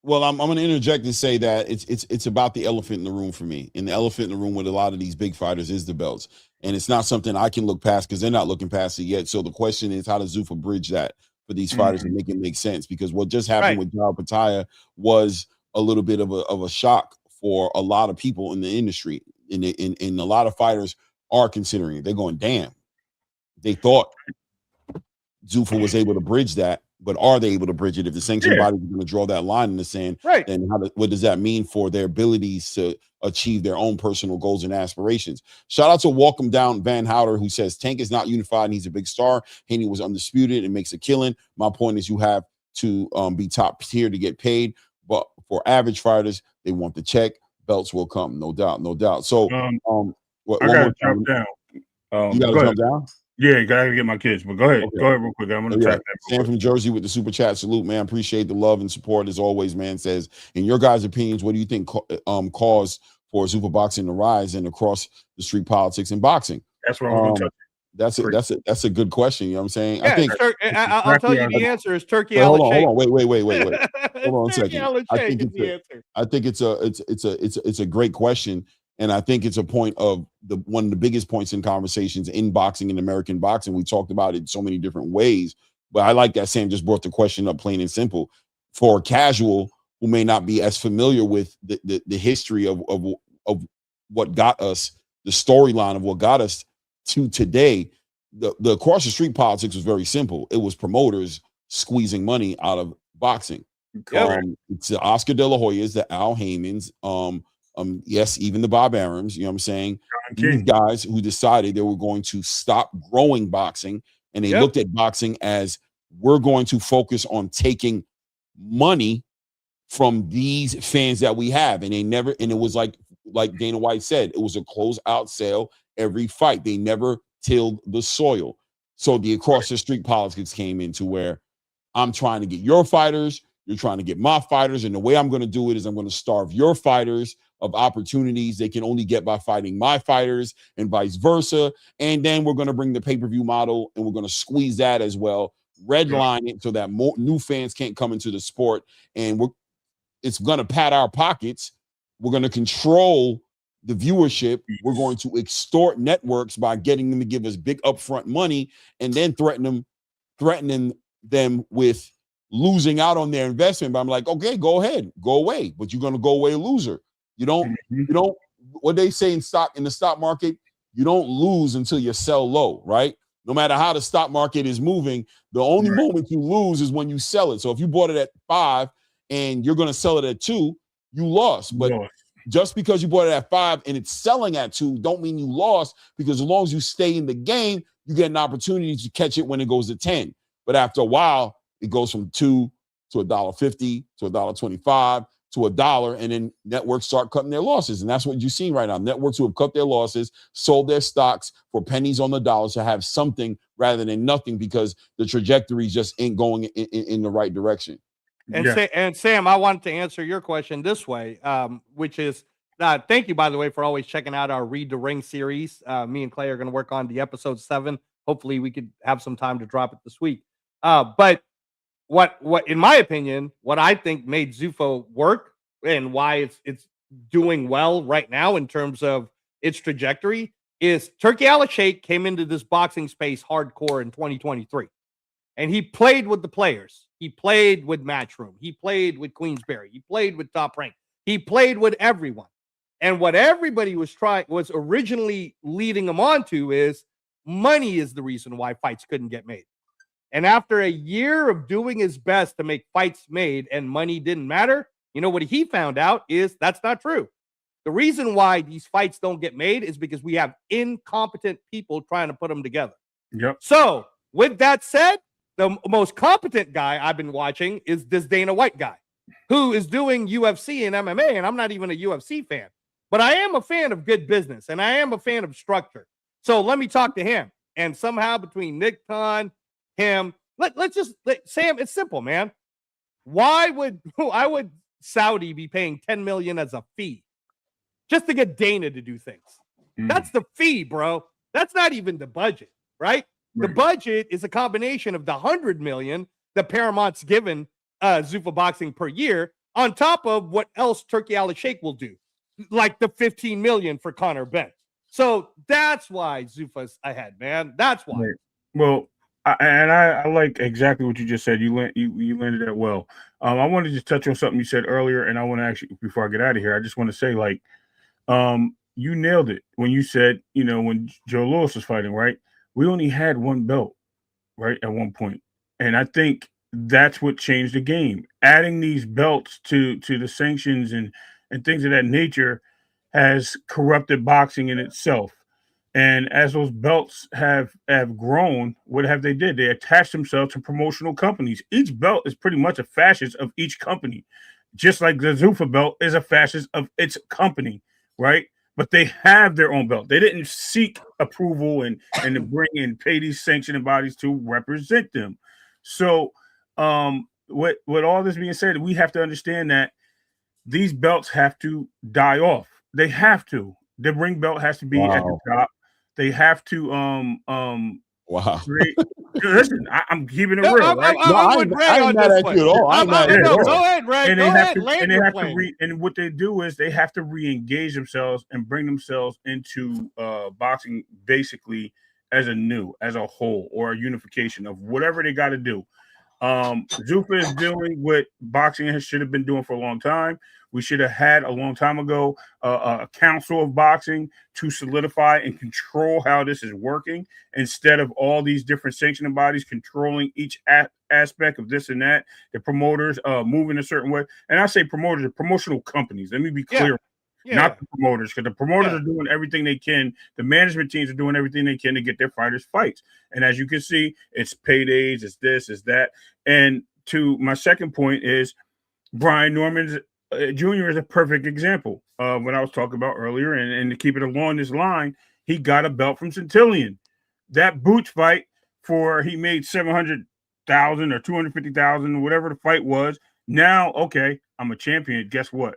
Speaker 2: Well, I'm going to interject and say that it's about the elephant in the room for me. And the elephant in the room with a lot of these big fighters is the belts. And it's not something I can look past because they're not looking past it yet. So the question is, how does Zuffa bridge that for these fighters and make it make sense? Because what just happened with Jal Pataya was a little bit of a shock for a lot of people in the industry. And a lot of fighters are considering it. They're going, damn. They thought Zuffa was able to bridge that, but are they able to bridge it? If the sanctioned body is going to draw that line in the sand, then what does that mean for their abilities to achieve their own personal goals and aspirations? Shout out to Welcome Down Van Houder, who says Tank is not unified and he's a big star. Haney was undisputed and makes a killing. My point is you have to be top tier to get paid, but for average fighters, they want the check. Belts will come, no doubt, no doubt. So,
Speaker 4: I gotta jump down.
Speaker 2: You gotta jump down.
Speaker 4: Yeah, gotta get my kids. But go ahead, go ahead real quick. I'm gonna tap that.
Speaker 2: Sam from Jersey with the super chat. Salute, man. Appreciate the love and support as always. Man says, in your guys' opinions, what do you think caused for Zuffa Boxing to rise and across the street politics and boxing?
Speaker 4: That's what I'm gonna touch.
Speaker 2: That's a good question. You know what I'm saying?
Speaker 3: Yeah,
Speaker 2: I think
Speaker 3: I'll tell you the answer is Turkey.
Speaker 2: Hold on, wait. Hold on a second. I think it's a great question, and I think it's a point of one of the biggest points in conversations in boxing and American boxing. We talked about it so many different ways, but I like that Sam just brought the question up plain and simple. For a casual who may not be as familiar with the history of what got us, the storyline of what got us to today, the across the street politics was very simple. It was promoters squeezing money out of boxing. It's the Oscar De La Hoyas, the Al Haymans, yes, even the Bob Arams, you know what I'm saying? These guys who decided they were going to stop growing boxing, and they looked at boxing as, we're going to focus on taking money from these fans that we have. And it was like Dana White said, it was a close out sale every fight. They never tilled the soil. So the across the street politics came into where I'm trying to get your fighters, you're trying to get my fighters, and the way I'm going to do it is I'm going to starve your fighters of opportunities they can only get by fighting my fighters and vice versa. And then we're going to bring the pay-per-view model and we're going to squeeze that as well, redline it so that more new fans can't come into the sport, and it's going to pad our pockets. We're going to control the viewership. We're going to extort networks by getting them to give us big upfront money and then threatening them with losing out on their investment. But I'm like, okay, go ahead, go away, but you're going to go away a loser. You don't what they say in the stock market, you don't lose until you sell low, right? No matter how the stock market is moving, the only moment you lose is when you sell it. So if you bought it at 5 and you're going to sell it at 2, you lost. But just because you bought it at 5 and it's selling at 2, don't mean you lost, because as long as you stay in the game, you get an opportunity to catch it when it goes to 10. But after a while, it goes from 2 to $1.50 to $1.25 to $1, and then networks start cutting their losses. And that's what you're seeing right now. Networks who have cut their losses, sold their stocks for pennies on the dollar to have something rather than nothing, because the trajectory just ain't going in the right direction.
Speaker 3: And Sam, I wanted to answer your question this way, which is, thank you, by the way, for always checking out our Read the Ring series. Me and Clay are going to work on the episode 7. Hopefully we could have some time to drop it this week. But what, in my opinion, what I think made Zuffa work and why it's doing well right now in terms of its trajectory is Turki Al-Sheikh came into this boxing space hardcore in 2023. And he played with the players. He played with Matchroom. He played with Queensberry. He played with Toprank. He played with everyone. And what everybody was originally leading him on to is money is the reason why fights couldn't get made. And after a year of doing his best to make fights made and money didn't matter, you know what he found out is that's not true. The reason why these fights don't get made is because we have incompetent people trying to put them together.
Speaker 4: Yep.
Speaker 3: So with that said, the most competent guy I've been watching is this Dana White guy, who is doing UFC and MMA, and I'm not even a UFC fan. But I am a fan of good business, and I am a fan of structure. So let me talk to him. And somehow between Nick Khan, him, Sam, it's simple, man. Why would Saudi be paying $10 million as a fee just to get Dana to do things? That's the fee, bro. That's not even the budget, right? The budget is a combination of the $100 million that Paramount's given Zuffa Boxing per year, on top of what else Turki Al-Sheikh will do, like the $15 million for Conor Benn. So that's why Zuffa's ahead, man. That's why.
Speaker 4: Right. Well, I like exactly what you just said. You landed that well. I wanted to touch on something you said earlier, and I want to actually, before I get out of here, I just want to say, like, you nailed it when you said, when Joe Louis was fighting, right? We only had one belt, right, at one point. And I think that's what changed the game. Adding these belts to the sanctions and things of that nature has corrupted boxing in itself. And as those belts have grown, what have they did? They attached themselves to promotional companies. Each belt is pretty much a fascist of each company, just like the Zuffa belt is a fascist of its company, right? But they have their own belt. They didn't seek approval and to bring and pay these sanctioning bodies to represent them. So with all this being said, we have to understand that these belts have to die off. They have to. The ring belt has to be at the top. They have to listen, I'm keeping it real, right?
Speaker 2: I'm not mad at you at all. I'm not at all.
Speaker 3: Go ahead, Ray.
Speaker 4: And
Speaker 3: Go
Speaker 4: they
Speaker 3: ahead.
Speaker 4: have to and what they do is they have to re-engage themselves and bring themselves into boxing basically as a whole, or a unification of whatever they got to do. Zuffa is doing what boxing should have been doing for a long time. We should have had a long time ago a council of boxing to solidify and control how this is working, instead of all these different sanctioning bodies controlling each aspect of this and that. The promoters moving a certain way. And I say promoters are promotional companies. Let me be clear. Not the promoters, because the promoters are doing everything they can. The management teams are doing everything they can to get their fighters fights. And as you can see, it's paydays, it's this, it's that. And to my second point is Brian Norman Jr. is a perfect example of what I was talking about earlier. And to keep it along this line, he got a belt from Centillion. That Boots fight for he made 700,000 or 250,000, whatever the fight was. Now, okay, I'm a champion. Guess what,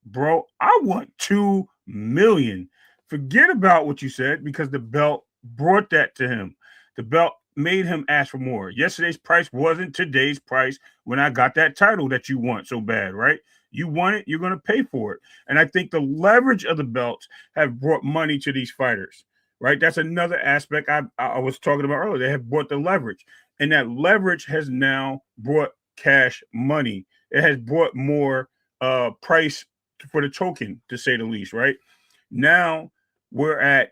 Speaker 4: bro? I want 2 million. Forget about what you said because the belt brought that to him. The belt made him ask for more. Yesterday's price wasn't today's price when I got that title that you want so bad, right? You want it, you're going to pay for it. And I think the leverage of the belts have brought money to these fighters, right? That's another aspect I was talking about earlier. They have brought the leverage, and that leverage has now brought cash money. It has brought more price for the token, to say the least, right? Now we're at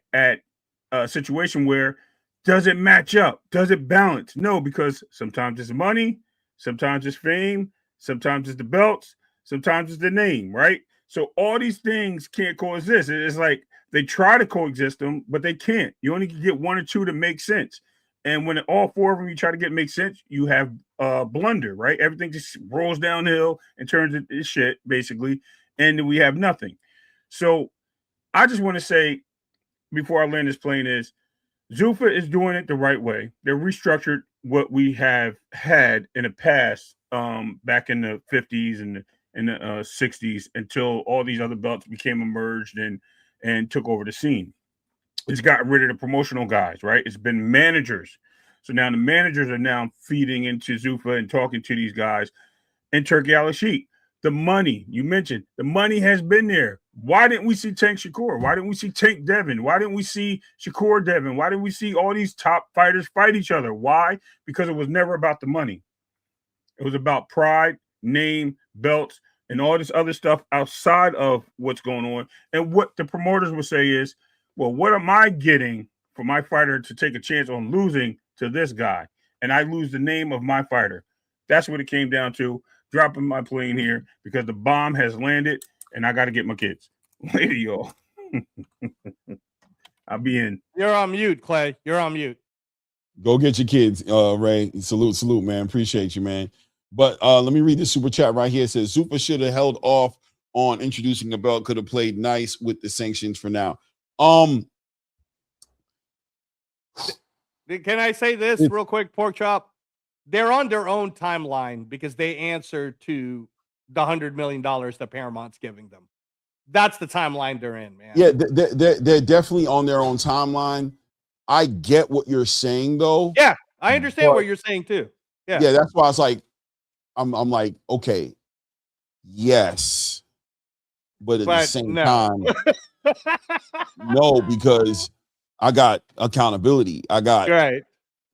Speaker 4: a situation where does it match up? Does it balance? No, because sometimes it's money, sometimes it's fame, sometimes it's the belts, sometimes it's the name, right? So all these things can't coexist. It's like they try to coexist them, but they can't. You only can get one or two to make sense. And when all four of them you try to get make sense, you have blunder, right? Everything just rolls downhill and turns into shit, basically, and we have nothing. So I just want to say, before I land this plane, is Zuffa is doing it the right way. They're restructured what we have had in the past, back in the 50s and the 60s, until all these other belts became emerged and took over the scene. It's got rid of the promotional guys, right? It's been managers. So now the managers are now feeding into Zuffa and talking to these guys. And Turkey Al-Sheikh, the money, you mentioned, the money has been there. Why didn't we see Tank Shakur? Why didn't we see Tank Devin? Why didn't we see Shakur Devin? Why didn't we see all these top fighters fight each other? Why? Because it was never about the money. It was about pride, name, belts, and all this other stuff outside of what's going on. And what the promoters would say is, well, what am I getting for my fighter to take a chance on losing to this guy? And I lose the name of my fighter. That's what it came down to. Dropping my plane here because the bomb has landed and I got to get my kids. Later, y'all. I'll be in.
Speaker 3: You're on mute, Clay. You're on mute.
Speaker 2: Go get your kids, Ray. Salute, man. Appreciate you, man. But let me read the super chat right here. It says, Zuffa should have held off on introducing a belt. Could have played nice with the sanctions for now. Can
Speaker 3: I say this real quick, Pork Chop? They're on their own timeline because they answer to the $100 million that Paramount's giving them. That's the timeline they're in, man.
Speaker 2: Yeah, they're definitely on their own timeline. I get what you're saying, though.
Speaker 3: Yeah, I understand what you're saying too.
Speaker 2: Yeah, that's why I was like, I'm like, okay, yes, but at the same time, no, because I got accountability. I got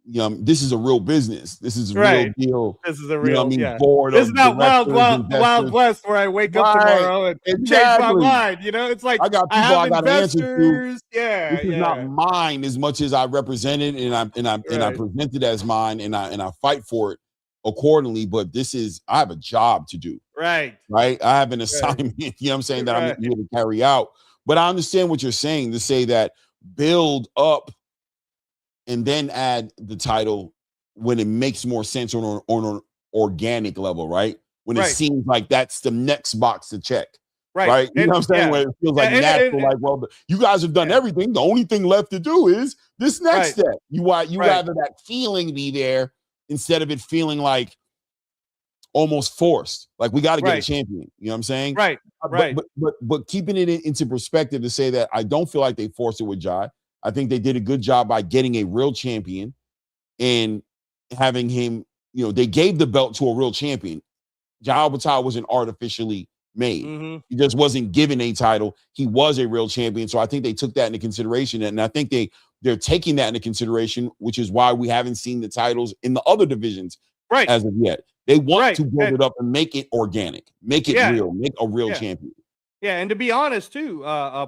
Speaker 2: this is a real business. This is a real deal.
Speaker 3: This is a real,
Speaker 2: board.
Speaker 3: This is not Wild West where I wake up tomorrow and change my mind. It's like
Speaker 2: I got people I got answers to.
Speaker 3: Yeah,
Speaker 2: this is not mine as much as I represent it and I present it as mine and I fight for it accordingly. But I have a job to do. Right. I have an assignment. You know what I'm saying, that I'm here to carry out. But I understand what you're saying to say that build up and then add the title when it makes more sense on an organic level, right? When it seems like that's the next box to check, right? You know what I'm saying? When it feels like natural, like, well, you guys have done everything. The only thing left to do is this next step. You rather that feeling be there instead of it feeling like almost forced. Like we got to get a champion. You know what I'm saying?
Speaker 3: Right.
Speaker 2: But keeping it into perspective to say that I don't feel like they forced it with Jai. I think they did a good job by getting a real champion and having him, they gave the belt to a real champion. Jai Albertine wasn't artificially made. Mm-hmm. He just wasn't given a title. He was a real champion. So I think they took that into consideration. And I think they're taking that into consideration, which is why we haven't seen the titles in the other divisions as of yet. They want to build it up and make it organic, make it real, make a real champion.
Speaker 3: Yeah, and to be honest, too,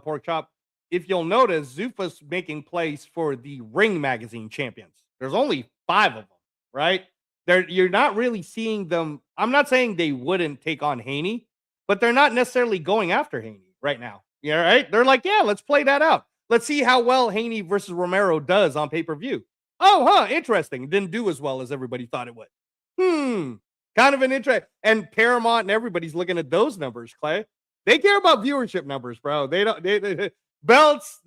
Speaker 3: Pork Chop, if you'll notice, Zuffa's making place for the Ring Magazine champions. There's only 5 of them, right? You're not really seeing them. I'm not saying they wouldn't take on Haney, but they're not necessarily going after Haney right now. Yeah, right? They're like, let's play that out. Let's see how well Haney versus Romero does on pay-per-view. Oh, interesting. Didn't do as well as everybody thought it would. Kind of an interest. And Paramount and everybody's looking at those numbers, Clay. They care about viewership numbers, bro. They don't. Belts,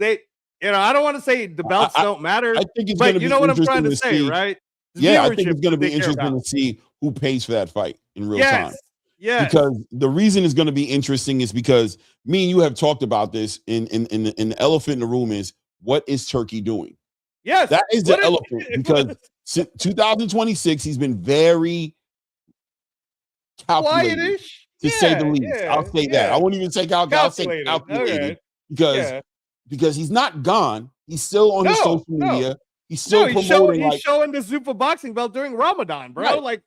Speaker 3: I don't want to say the belts don't matter.
Speaker 2: I think it's going to be
Speaker 3: what I'm trying
Speaker 2: interesting
Speaker 3: to say,
Speaker 2: see.
Speaker 3: right?
Speaker 2: Yeah, I think it's going to be interesting to see who pays for that fight in real time.
Speaker 3: Yes.
Speaker 2: Because the reason it's going to be interesting is because me and you have talked about this in the elephant in the room is what is Turkey doing?
Speaker 3: Yes.
Speaker 2: That is the elephant because since 2026, he's been very calculated to say the least. I'll say that. I won't even say calculated. I'll say calculated because he's not gone. He's still on his social media. He's still promoting.
Speaker 3: He's showing the Zuffa boxing belt during Ramadan, bro.
Speaker 2: Right.
Speaker 3: Like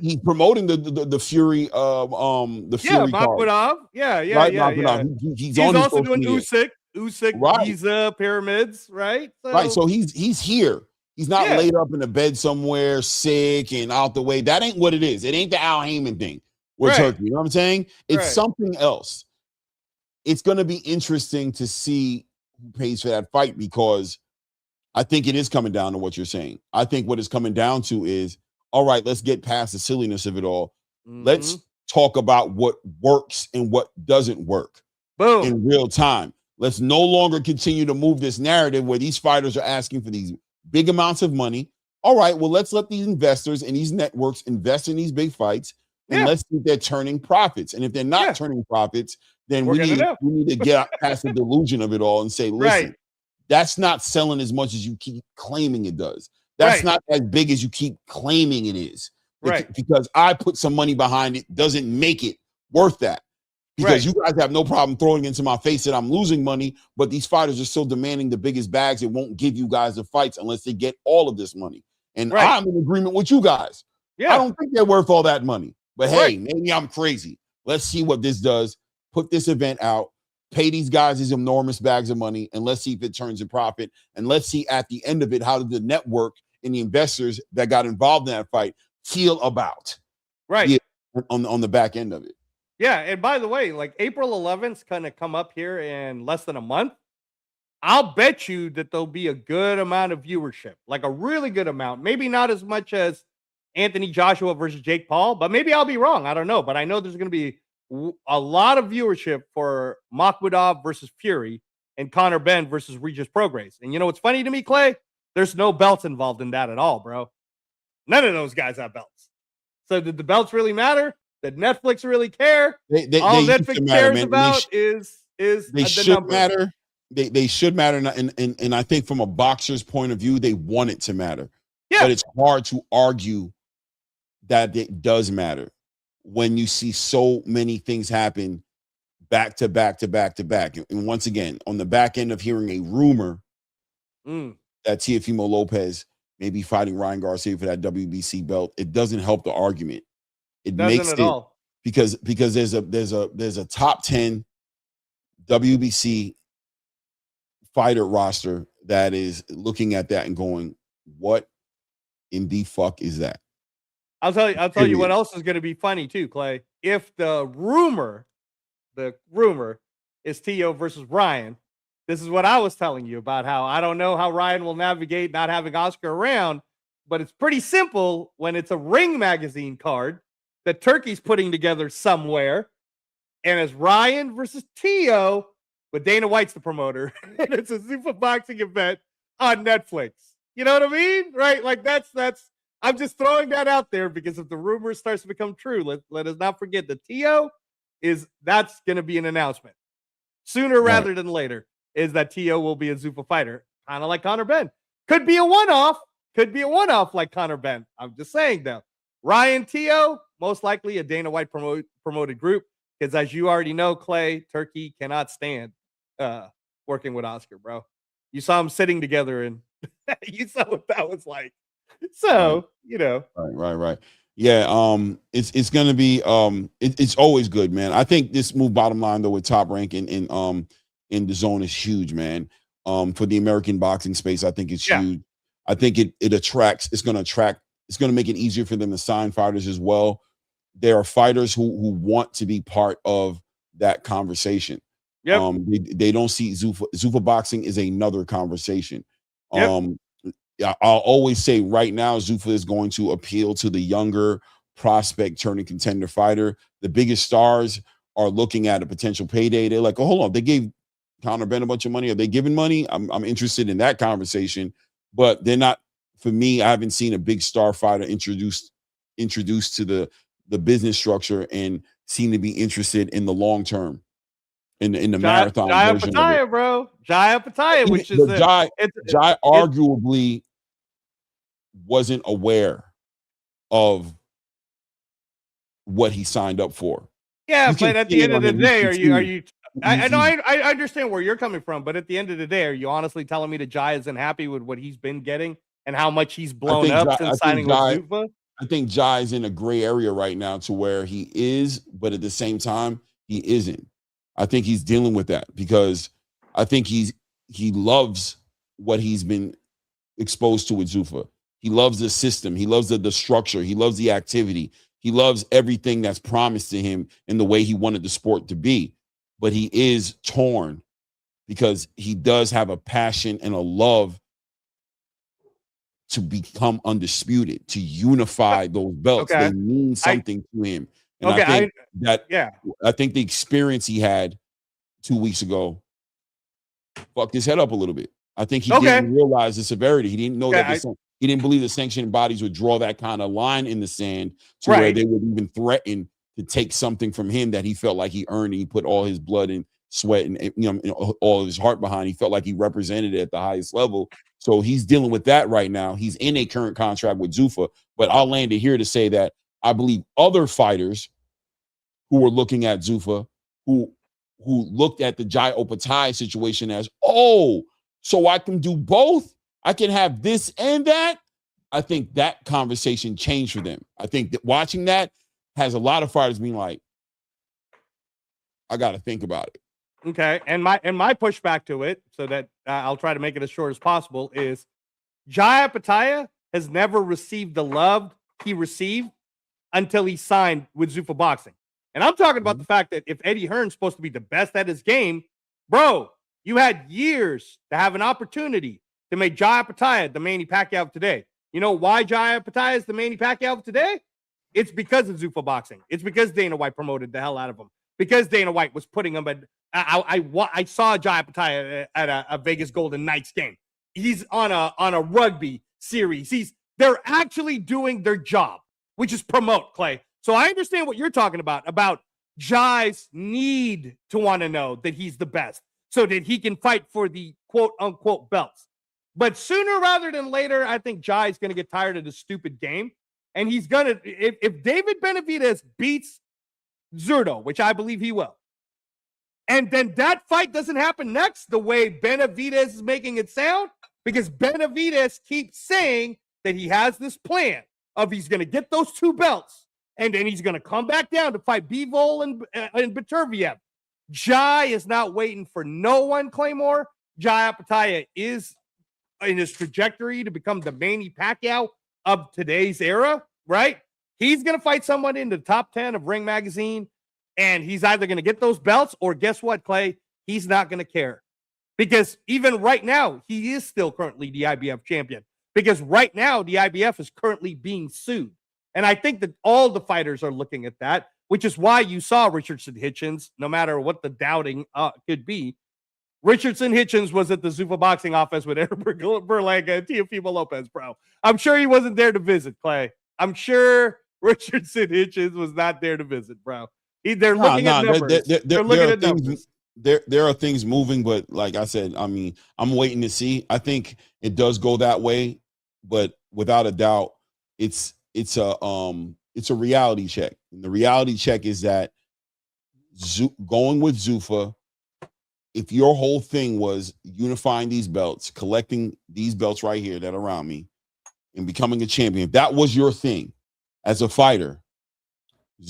Speaker 2: he's promoting the Fury, the Fury
Speaker 3: Makhmudov. Yeah.
Speaker 2: He's
Speaker 3: also doing Usyk, Giza pyramids, right?
Speaker 2: So he's here. He's not laid up in a bed somewhere, sick and out the way. That ain't what it is. It ain't the Al Heyman thing with Turkey. You know what I'm saying? It's something else. It's going to be interesting to see who pays for that fight because I think it is coming down to what you're saying. I think what it's coming down to is, all right, let's get past the silliness of it all. Mm-hmm. Let's talk about what works and what doesn't work in real time. Let's no longer continue to move this narrative where these fighters are asking for these big amounts of money. All right, well, let's let these investors and these networks invest in these big fights and let's see if they're turning profits. And if they're not turning profits, then we need to get past the delusion of it all and say, listen, that's not selling as much as you keep claiming it does. That's not as big as you keep claiming it is. Because I put some money behind it doesn't make it worth that. Because you guys have no problem throwing into my face that I'm losing money, but these fighters are still demanding the biggest bags. It won't give you guys the fights unless they get all of this money. And I'm in agreement with you guys. I don't think they're worth all that money. But hey, maybe I'm crazy. Let's see what this does. Put this event out. Pay these guys these enormous bags of money, and let's see if it turns a profit. And let's see at the end of it, how did the network and the investors that got involved in that fight feel about on the back end of it.
Speaker 3: Yeah, and by the way, like April 11th's kind of come up here in less than a month. I'll bet you that there'll be a good amount of viewership, like a really good amount. Maybe not as much as Anthony Joshua versus Jake Paul, but maybe I'll be wrong. I don't know, but I know there's going to be a lot of viewership for Makhmudov versus Fury and Conor Benn versus Regis Prograis. And you know what's funny to me, Clay? There's no belts involved in that at all, bro. None of those guys have belts. So did the belts really matter? Did Netflix really care? All Netflix cares about is
Speaker 2: they should matter. They should matter, and I think from a boxer's point of view, they want it to matter. Yeah. But it's hard to argue that it does matter when you see so many things happen back to back to back to back. And once again, on the back end of hearing a rumor that Teofimo Lopez may be fighting Ryan Garcia for that WBC belt, it doesn't help the argument. It makes it all. because there's a top 10 WBC fighter roster that is looking at that and going, what in the fuck is that?
Speaker 3: I'll tell you what else is going to be funny too, Clay. If the rumor is Tio versus Ryan, this is what I was telling you about how I don't know how Ryan will navigate not having Oscar around, but it's pretty simple when it's a Ring magazine card that Turkey's putting together somewhere, and it's Ryan versus Tio, but Dana White's the promoter, and it's a Zuffa boxing event on Netflix. You know what I mean? Right? Like that's I'm just throwing that out there because if the rumor starts to become true, let us not forget that Tio that's going to be an announcement sooner rather than later. Is that Tio will be a Zuffa fighter, kind of like Conor Benn. Could be a one-off like Conor Benn. I'm just saying though. Ryan Tio, most likely a Dana White promoted group, because as you already know, Clay, Turkey cannot stand working with Oscar, bro. You saw them sitting together and you saw what that was like. So, you know.
Speaker 2: Right. Yeah, it's gonna be it's always good, man. I think this move, bottom line though, with Top Rank in the zone is huge, man. For the American boxing space, I think it's huge. I think it's gonna make it easier for them to sign fighters as well. There are fighters who want to be part of that conversation. Yep. They don't see Zuffa boxing is another conversation. Yep. I'll always say right now, Zuffa is going to appeal to the younger prospect turning contender fighter. The biggest stars are looking at a potential payday. They're like, oh, hold on. They gave counterband a bunch of money? Are they giving money? I'm interested in that conversation, but they're not. For me, I haven't seen a big star fighter introduced to the business structure and seem to be interested in the long term, in the marathon
Speaker 3: Jai
Speaker 2: version of it.
Speaker 3: Pataya, bro. Jai Pataya, which is
Speaker 2: Jai arguably wasn't aware of what he signed up for.
Speaker 3: Yeah, but at the end of the day, are you? I know I understand where you're coming from, but at the end of the day, are you honestly telling me that Jai isn't happy with what he's been getting and how much he's blown up since signing with Zuffa?
Speaker 2: I think Jai's in a gray area right now to where he is, but at the same time, he isn't. I think he's dealing with that because I think he loves what he's been exposed to with Zuffa. He loves the system. He loves the structure. He loves the activity. He loves everything that's promised to him in the way he wanted the sport to be. But he is torn because he does have a passion and a love to become undisputed, to unify those belts.
Speaker 3: Okay.
Speaker 2: They mean something to him. And I think the experience he had 2 weeks ago fucked his head up a little bit. I think he didn't realize the severity. He didn't know that he didn't believe the sanctioning bodies would draw that kind of line in the sand to where they would even threaten to take something from him that he felt like he earned. And he put all his blood and sweat and all of his heart behind. He felt like he represented it at the highest level. So he's dealing with that right now. He's in a current contract with Zuffa, but I'll land it here to say that I believe other fighters who were looking at Zuffa, who looked at the Jai Opetaia situation as, oh, so I can do both? I can have this and that? I think that conversation changed for them. I think that watching that has a lot of fighters being like, I got to think about it.
Speaker 3: Okay, and my pushback to it, so that I'll try to make it as short as possible, is Jai Opetaia has never received the love he received until he signed with Zuffa Boxing. And I'm talking about the fact that if Eddie Hearn's supposed to be the best at his game, bro, you had years to have an opportunity to make Jai Opetaia the Manny Pacquiao of today. You know why Jai Opetaia is the Manny Pacquiao of today? It's because of Zuffa Boxing. It's because Dana White promoted the hell out of him. Because Dana White was putting him at. I saw Jai Opetaia at a Vegas Golden Knights game. He's on a rugby series. They're actually doing their job, which is promote, Clay. So I understand what you're talking about Jai's need to want to know that he's the best so that he can fight for the quote unquote belts. But sooner rather than later, I think Jai's going to get tired of the stupid game. And he's going to, if David Benavidez beats Zurdo, which I believe he will, and then that fight doesn't happen next the way Benavidez is making it sound, because Benavidez keeps saying that he has this plan of he's going to get those two belts, and then he's going to come back down to fight Bivol and Beterbiev. Jai is not waiting for no one, Claymore. Jai Opetaia is in his trajectory to become the Manny Pacquiao of today's era, right? He's going to fight someone in the top 10 of Ring Magazine, and he's either going to get those belts or guess what, Clay? He's not going to care. Because even right now, he is still currently the IBF champion. Because right now, the IBF is currently being sued. And I think that all the fighters are looking at that, which is why you saw Richardson Hitchens, no matter what the doubting could be. Richardson Hitchens was at the Zuffa Boxing office with Eric Berlanga and Teofimo Lopez, bro. I'm sure he wasn't there to visit, Clay. I'm sure Richardson Hitchens was not there to visit, bro. They're looking at numbers. They're looking at numbers.
Speaker 2: There are things moving, but like I said, I mean, I'm waiting to see. I think it does go that way, but without a doubt, it's a reality check. And the reality check is that going with Zuffa, if your whole thing was unifying these belts, collecting these belts right here that are around me, and becoming a champion, if that was your thing as a fighter, the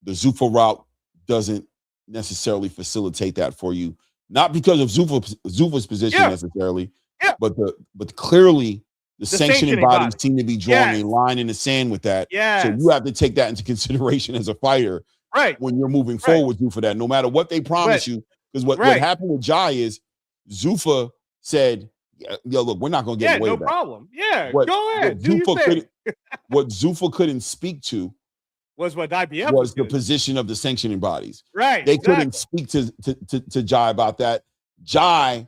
Speaker 2: Zuffa route doesn't necessarily facilitate that for you. Not because of Zuffa's position necessarily, but clearly the sanctioning bodies seem to be drawing a line in the sand with that. So you have to take that into consideration as a fighter, right? When you're moving forward with Zuffa, that no matter what they promise you, because what happened with Jai is Zuffa said, "Yo, look, we're not going to get away with that.
Speaker 3: No problem. Yeah, go ahead.
Speaker 2: What Zuffa couldn't speak to
Speaker 3: was what IBF
Speaker 2: was the
Speaker 3: doing.
Speaker 2: position of the sanctioning bodies.
Speaker 3: Right.
Speaker 2: They couldn't speak to Jai about that. Jai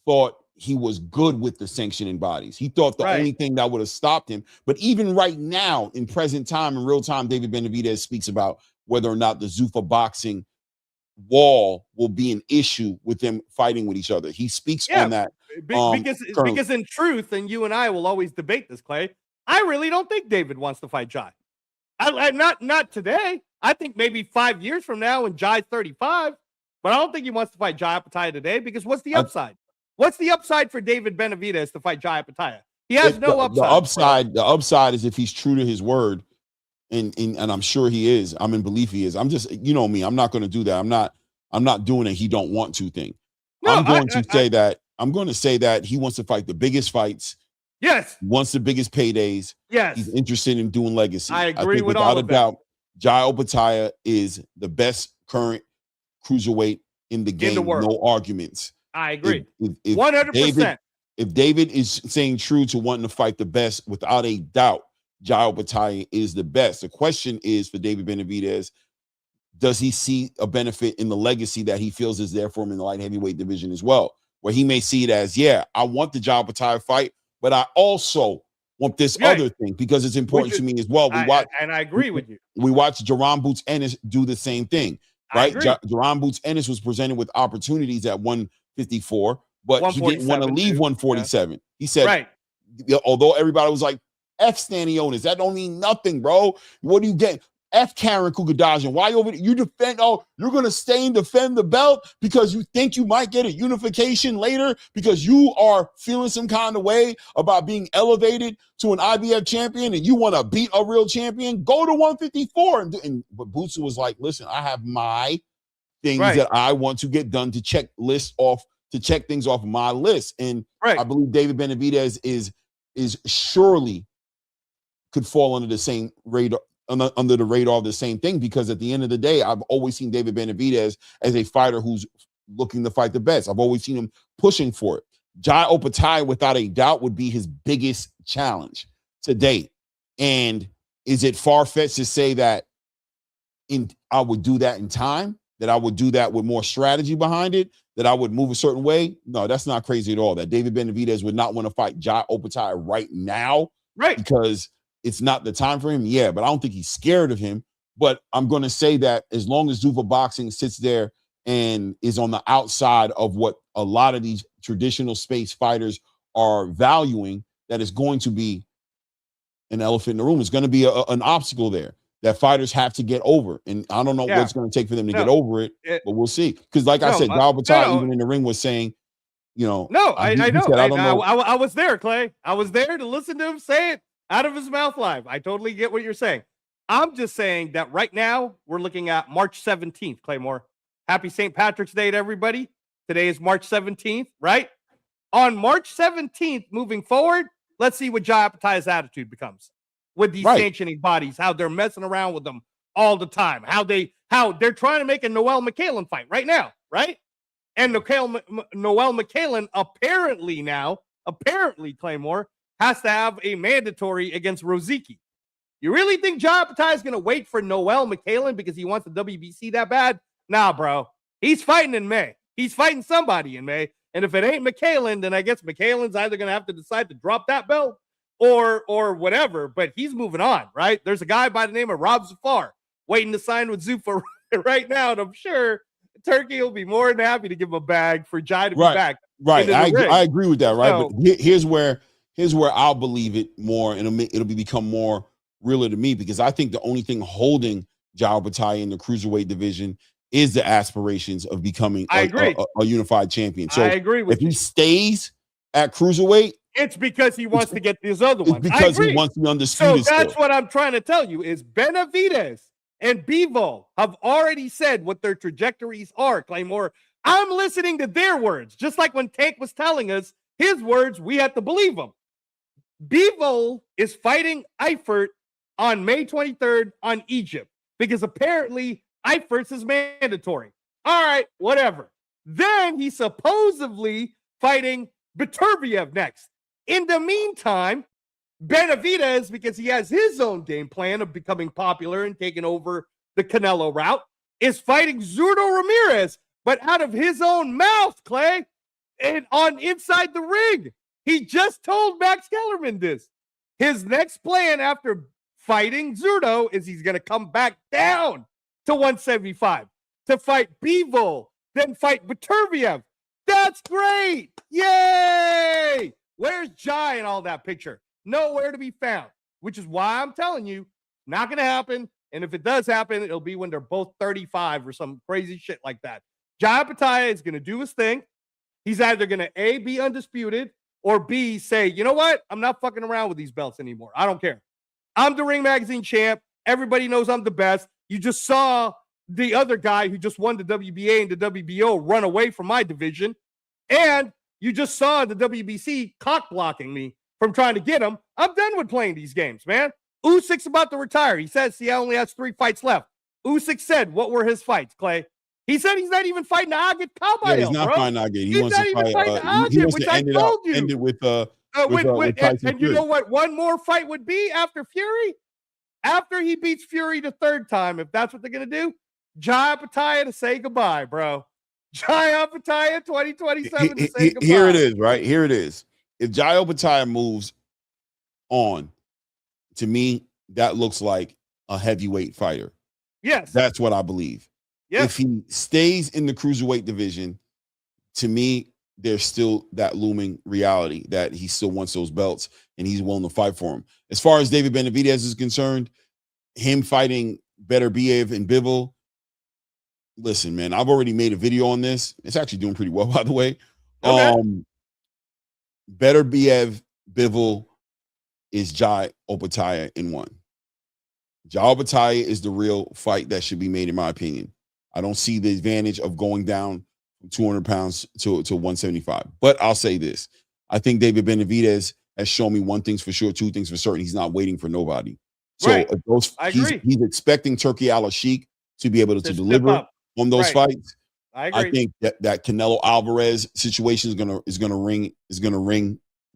Speaker 2: thought he was good with the sanctioning bodies. He thought the only thing that would have stopped him. But even right now, in present time, in real time, David Benavidez speaks about whether or not the Zuffa boxing wall will be an issue with them fighting with each other. He speaks on that.
Speaker 3: Because in truth, and you and I will always debate this, Clay, I really don't think David wants to fight Jai. Not today. I think maybe 5 years from now when Jai's 35, but I don't think he wants to fight Jai Opetaia today because what's the upside? What's the upside for David Benavidez to fight Jai Opetaia? He has no upside.
Speaker 2: The upside is if he's true to his word, and I'm sure he is. I'm in belief he is. I'm just, you know me, I'm not going to do that. I'm not doing a he don't want to thing. No, I'm going to say that he wants to fight the biggest fights.
Speaker 3: Yes.
Speaker 2: Wants the biggest paydays.
Speaker 3: Yes.
Speaker 2: He's interested in doing legacy.
Speaker 3: I agree with all of that.
Speaker 2: Without a doubt, Jai Opetaia is the best current cruiserweight in the game. In the world. No arguments.
Speaker 3: I agree. 100%.
Speaker 2: If David is saying true to wanting to fight the best, without a doubt, Jai Opetaia is the best. The question is for David Benavidez, does he see a benefit in the legacy that he feels is there for him in the light heavyweight division as well? Where he may see it as, I want the Jai Opetaia fight, but I also want this other thing because it's important to me as well.
Speaker 3: I agree with you.
Speaker 2: We watched Jerron Boots Ennis do the same thing, right? Jerron Boots Ennis was presented with opportunities at 154, but he didn't want to leave 147. Yeah. He said, although everybody was like, F Stanionis, that don't mean nothing, bro. What do you get? F Karen Kugadajian. Why over there? You defend? Oh, you're gonna stay and defend the belt because you think you might get a unification later because you are feeling some kind of way about being elevated to an IBF champion and you want to beat a real champion. Go to 154. But Boots was like, listen, I have my things that I want to get done to check things off my list. And I believe David Benavidez is surely could fall under the same radar. Under the radar of the same thing, because at the end of the day, I've always seen David Benavidez as a fighter who's looking to fight the best. I've always seen him pushing for it. Jai Opetaia, without a doubt, would be his biggest challenge to date. And is it far-fetched to say that I would do that in time, that I would do that with more strategy behind it, that I would move a certain way? No, that's not crazy at all. That David Benavidez would not want to fight Jai Opetaia right now, because it's not the time for him, but I don't think he's scared of him. But I'm going to say that as long as Zuffa Boxing sits there and is on the outside of what a lot of these traditional space fighters are valuing, that is going to be an elephant in the room. It's going to be an obstacle there that fighters have to get over. And I don't know what it's going to take for them to get over it, but we'll see. Because like I said, Jai Opetaia, even in the ring, was saying, I know.
Speaker 3: I was there, Clay. I was there to listen to him say it out of his mouth live. I totally get what you're saying. I'm just saying that right now we're looking at March 17th, Claymore. Happy St. Patrick's Day to everybody. Today is March 17th, right? On March 17th, moving forward, let's see what Jai Opetaia's attitude becomes with these sanctioning bodies, how they're messing around with them all the time, how they're trying to make a Noel McCallan fight right now, right? And Noel McCallan apparently, Claymore, has to have a mandatory against Rozicki. You really think Jai Opetaia is going to wait for Noel McCallan because he wants the WBC that bad? Nah, bro. He's fighting in May. He's fighting somebody in May. And if it ain't McCallan, then I guess McCallan's either going to have to decide to drop that belt or whatever. But he's moving on, right? There's a guy by the name of Rob Zafar waiting to sign with Zuffa right now. And I'm sure Turkey will be more than happy to give him a bag for Jai to be back.
Speaker 2: Right. I agree with that, right? So, but here's where I'll believe it more, and it'll become more realer to me, because I think the only thing holding Jai Opetaia in the cruiserweight division is the aspirations of becoming a unified champion. So I agree with you. If he stays at cruiserweight,
Speaker 3: it's because he wants to get these other ones.
Speaker 2: It's because he wants to be undisputed.
Speaker 3: So that's what I'm trying to tell you is Benavidez and Bivol have already said what their trajectories are, Claymore. I'm listening to their words, just like when Tank was telling us his words, we have to believe him. Bivol is fighting Eifert on May 23rd on Egypt because apparently Eifert's is mandatory. All right, whatever. Then he's supposedly fighting Beterbiev next. In the meantime, Benavidez, because he has his own game plan of becoming popular and taking over the Canelo route, is fighting Zurdo Ramirez, but out of his own mouth, Clay, and on inside the ring. He just told Max Kellerman this. His next plan after fighting Zurdo is he's going to come back down to 175 to fight Bivol, then fight Beterbiev. That's great. Yay! Where's Jai in all that picture? Nowhere to be found, which is why I'm telling you, not going to happen. And if it does happen, it'll be when they're both 35 or some crazy shit like that. Jai Opetaia is going to do his thing. He's either going to A, be undisputed, or B, say, you know what? I'm not fucking around with these belts anymore. I don't care. I'm the Ring Magazine champ. Everybody knows I'm the best. You just saw the other guy who just won the WBA and the WBO run away from my division. And you just saw the WBC cock blocking me from trying to get him. I'm done with playing these games, man. Usyk's about to retire. He says he only has 3 fights left. Usyk said, what were his fights, Clay? He said he's not even fighting Agit Kabayel,
Speaker 2: Yeah, he's not
Speaker 3: bro.
Speaker 2: fighting Agit.
Speaker 3: He's not even fighting Agit, which I told you.
Speaker 2: End it with
Speaker 3: and you know what one more fight would be after Fury? After he beats Fury the 3rd time, if that's what they're going to do, Jai Opetaia to say goodbye, bro. Jai Opetaia 2027 to say goodbye.
Speaker 2: Here it is, right? Here it is. If Jai Opetaia moves on, to me, that looks like a heavyweight fighter.
Speaker 3: Yes.
Speaker 2: That's what I believe.
Speaker 3: Yes.
Speaker 2: If he stays in the cruiserweight division, to me, there's still that looming reality that he still wants those belts and he's willing to fight for them. As far as David Benavidez is concerned, him fighting Beterbiev and Bivol, listen, man, I've already made a video on this. It's actually doing pretty well, by the way.
Speaker 3: Okay.
Speaker 2: Beterbiev, Bivol is Jai Opetaia in one. Jai Opetaia is the real fight that should be made, in my opinion. I don't see the advantage of going down from 200 pounds to 175. But I'll say this. I think David Benavidez has shown me one thing's for sure, two things for certain. He's not waiting for nobody. So
Speaker 3: right. I agree.
Speaker 2: He's expecting Turkey Al-Sheikh to be able to deliver on those fights.
Speaker 3: I agree.
Speaker 2: I think that Canelo Alvarez situation is gonna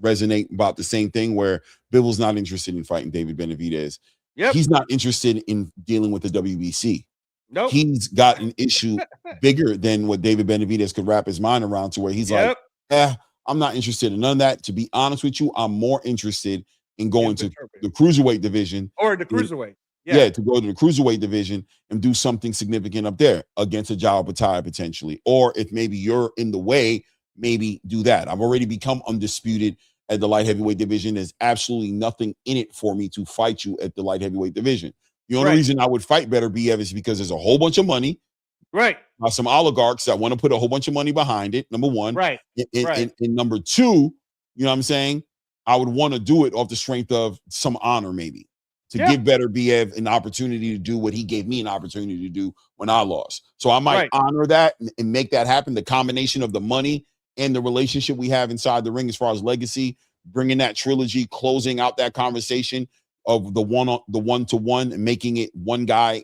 Speaker 2: resonate about the same thing, where Bivol's not interested in fighting David Benavidez.
Speaker 3: Yep.
Speaker 2: He's not interested in dealing with the WBC.
Speaker 3: Nope.
Speaker 2: He's got an issue bigger than what David Benavidez could wrap his mind around, to where he's like, I'm not interested in none of that. To be honest with you, I'm more interested in going to the cruiserweight division.
Speaker 3: Or the cruiserweight.
Speaker 2: Yeah, to go to the cruiserweight division and do something significant up there against a Jai Opetaia potentially. Or if maybe you're in the way, maybe do that. I've already become undisputed at the light heavyweight division. There's absolutely nothing in it for me to fight you at the light heavyweight division. The only reason I would fight Beterbiev is because there's a whole bunch of money.
Speaker 3: Right.
Speaker 2: Some oligarchs that want to put a whole bunch of money behind it, number one.
Speaker 3: Right.
Speaker 2: And number two, you know what I'm saying? I would want to do it off the strength of some honor, maybe, to give Beterbiev an opportunity to do what he gave me an opportunity to do when I lost. So I might honor that and make that happen. The combination of the money and the relationship we have inside the ring as far as legacy, bringing that trilogy, closing out that conversation of the one-to-one and making it one guy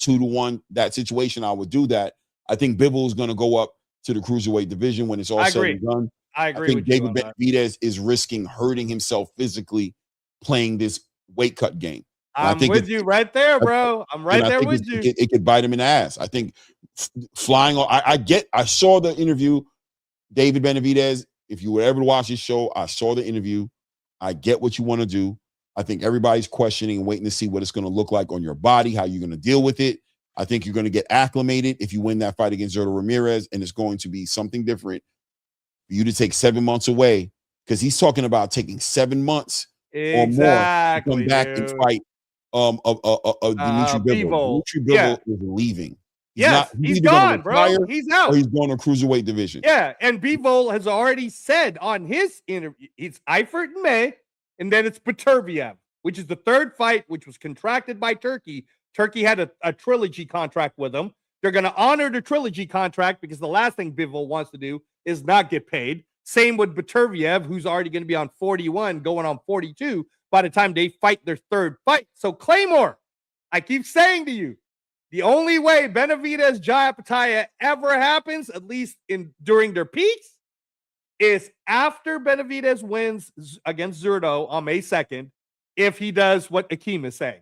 Speaker 2: 2-to-1, that situation, I would do that. I think Bivol is going to go up to the cruiserweight division when it's all said and done.
Speaker 3: I agree.
Speaker 2: I think David Benavidez is risking hurting himself physically playing this weight cut game.
Speaker 3: I'm with you right there, bro. I'm right there with you.
Speaker 2: It could bite him in the ass. I think flying. I saw the interview, David Benavidez. If you were ever to watch this show, I saw the interview. I get what you want to do. I think everybody's questioning and waiting to see what it's going to look like on your body, how you're going to deal with it. I think you're going to get acclimated if you win that fight against Zurdo Ramirez, and it's going to be something different for you to take 7 months away, because he's talking about taking 7 months or more to come back and fight Dimitri Bivol. Dimitri Bivol is leaving.
Speaker 3: He's gone, bro. He's out.
Speaker 2: Or he's going to cruiserweight division.
Speaker 3: Yeah, and Bivol has already said on his interview, it's Eifert in May, and then it's Beterbiev, which is the 3rd fight, which was contracted by Turkey. Turkey had a trilogy contract with him. They're going to honor the trilogy contract because the last thing Bivol wants to do is not get paid. Same with Beterbiev, who's already going to be on 41, going on 42 by the time they fight their 3rd fight. So Claymore, I keep saying to you, the only way Benavidez Jai Opetaia ever happens, at least during their peaks, is after Benavidez wins against Zurdo on May 2nd, if he does what Akeem is saying.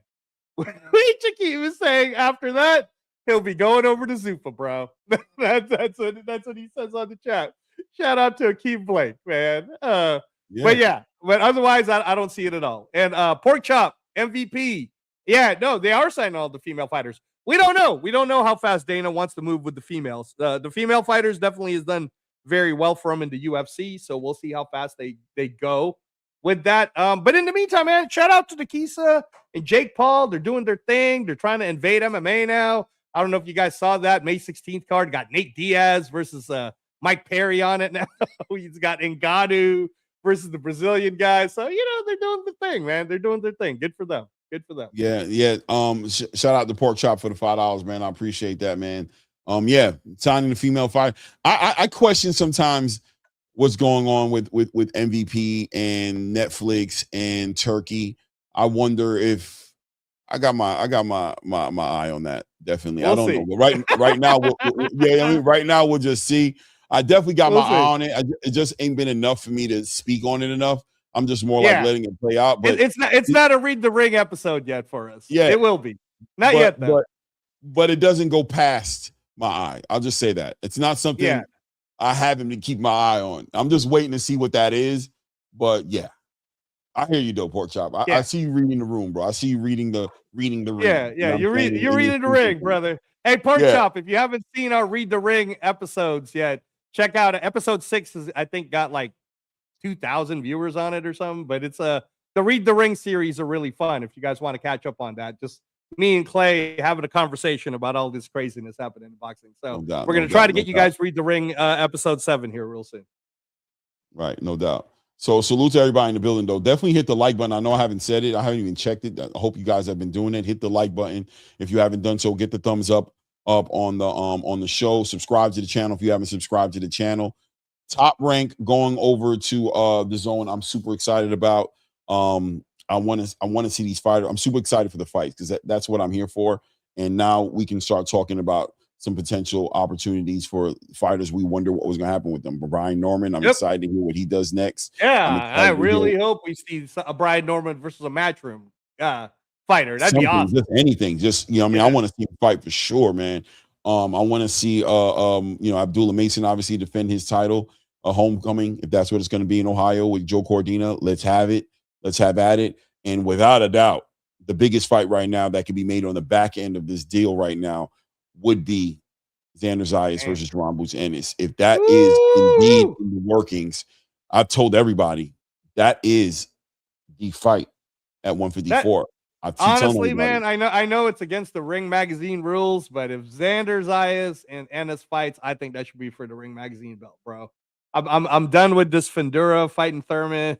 Speaker 3: Which Akeem is saying after that, he'll be going over to Zupa, bro. That's what he says on the chat. Shout out to Akeem Blake, man. But otherwise, I don't see it at all. And Pork Chop, MVP. Yeah, no, they are signing all the female fighters. We don't know. We don't know how fast Dana wants to move with the females. The female fighters definitely has done very well for him in the UFC, so we'll see how fast they go with that. But in the meantime, man, shout out to Nikisa and Jake Paul. They're doing their thing. They're trying to invade MMA now. I don't know if you guys saw that May 16th card. Got Nate Diaz versus Mike Perry on it now. He's got Ngannou versus the Brazilian guy. So, they're doing the thing, man. They're doing their thing. Good for them. Good for them.
Speaker 2: Yeah. Shout out to Pork Chop for the $5, man. I appreciate that, man. Signing the female fighter. I question sometimes what's going on with MVP and Netflix and Turkey. I wonder if I got my eye on that. Definitely. I don't know. But right now, right now we'll just see. I definitely got my eye on it. It just ain't been enough for me to speak on it enough. I'm just more like letting it play out. But
Speaker 3: it's not a Read the Ring episode yet for us.
Speaker 2: Yeah,
Speaker 3: it will be. Not yet though.
Speaker 2: But it doesn't go past my eye. I'll just say that. It's not something I have him to keep my eye on. I'm just waiting to see what that is. But yeah, I hear you though, Pork Chop. I see you reading the room, bro. I see you reading the ring.
Speaker 3: Yeah, you're reading the ring, brother. Hey, Pork Chop, if you haven't seen our Read the Ring episodes yet, check out episode 6. I think got like 2,000 viewers on it or something. But it's the Read the Ring series are really fun. If you guys want to catch up on that, just me and Clay having a conversation about all this craziness happening in boxing. So we're going to try to get you guys Read the Ring episode 7 here real soon.
Speaker 2: Right. No doubt. So salute to everybody in the building, though. Definitely hit the like button. I know I haven't said it. I haven't even checked it. I hope you guys have been doing it. Hit the like button. If you haven't done so, get the thumbs up on the show. Subscribe to the channel if you haven't subscribed to the channel. Top Rank going over to the zone. I'm super excited about. I want to see these fighters. I'm super excited for the fights because that's what I'm here for. And now we can start talking about some potential opportunities for fighters. We wonder what was going to happen with them. But Brian Norman, I'm excited to hear what he does next.
Speaker 3: Yeah, I really hope we see a Brian Norman versus a Matchroom fighter. That'd be awesome.
Speaker 2: Just anything. Just I want to see him fight for sure, man. I want to see Abdullah Mason obviously defend his title, a homecoming, if that's what it's going to be in Ohio with Joe Cordina. Let's have it. Let's have at it. And without a doubt, the biggest fight right now that can be made on the back end of this deal right now would be Xander Zayas versus Ron Boots Ennis. If that is indeed in the workings, I've told everybody that is the fight at 154.
Speaker 3: Honestly, man, I know it's against the Ring Magazine rules, but if Xander Zayas and Ennis fights, I think that should be for the Ring Magazine belt, bro. I'm done with this Fundura fighting Thurman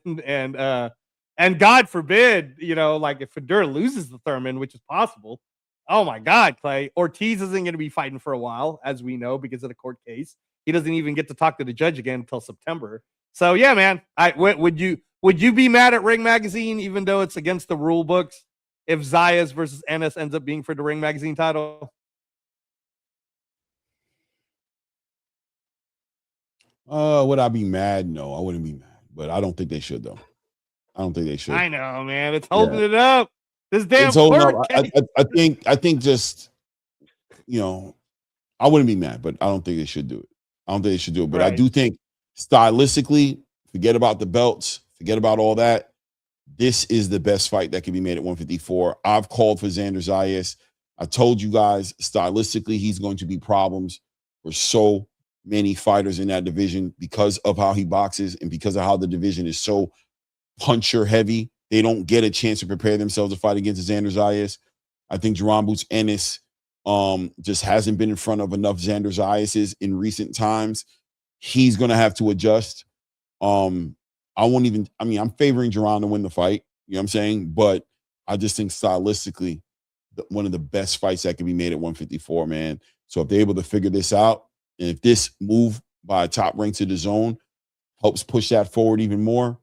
Speaker 3: and God forbid, like if Fundura loses the Thurman, which is possible. Oh my God, Clay. Ortiz isn't going to be fighting for a while, as we know, because of the court case. He doesn't even get to talk to the judge again until September. So yeah, man. Would you be mad at Ring Magazine, even though it's against the rule books, if Zayas versus Ennis ends up being for the Ring Magazine title?
Speaker 2: Would I be mad? No, I wouldn't be mad. But I don't think they should, though. I don't think they should.
Speaker 3: I know, man. It's holding it up. This damn court case.
Speaker 2: I think just, I wouldn't be mad, but I don't think they should do it. But I do think stylistically, forget about the belts, forget about all that. This is the best fight that can be made at 154. I've called for Xander Zayas. I told you guys, stylistically, he's going to be problems for so many fighters in that division because of how he boxes and because of how the division is so puncher heavy. They don't get a chance to prepare themselves to fight against Xander Zayas. I think Jaron Boots Ennis just hasn't been in front of enough Xander Zayases in recent times. He's going to have to adjust. I'm favoring Jaron to win the fight. You know what I'm saying? But I just think stylistically, one of the best fights that can be made at 154, man. So if they're able to figure this out, and if this move by Top Rank to the zone helps push that forward even more,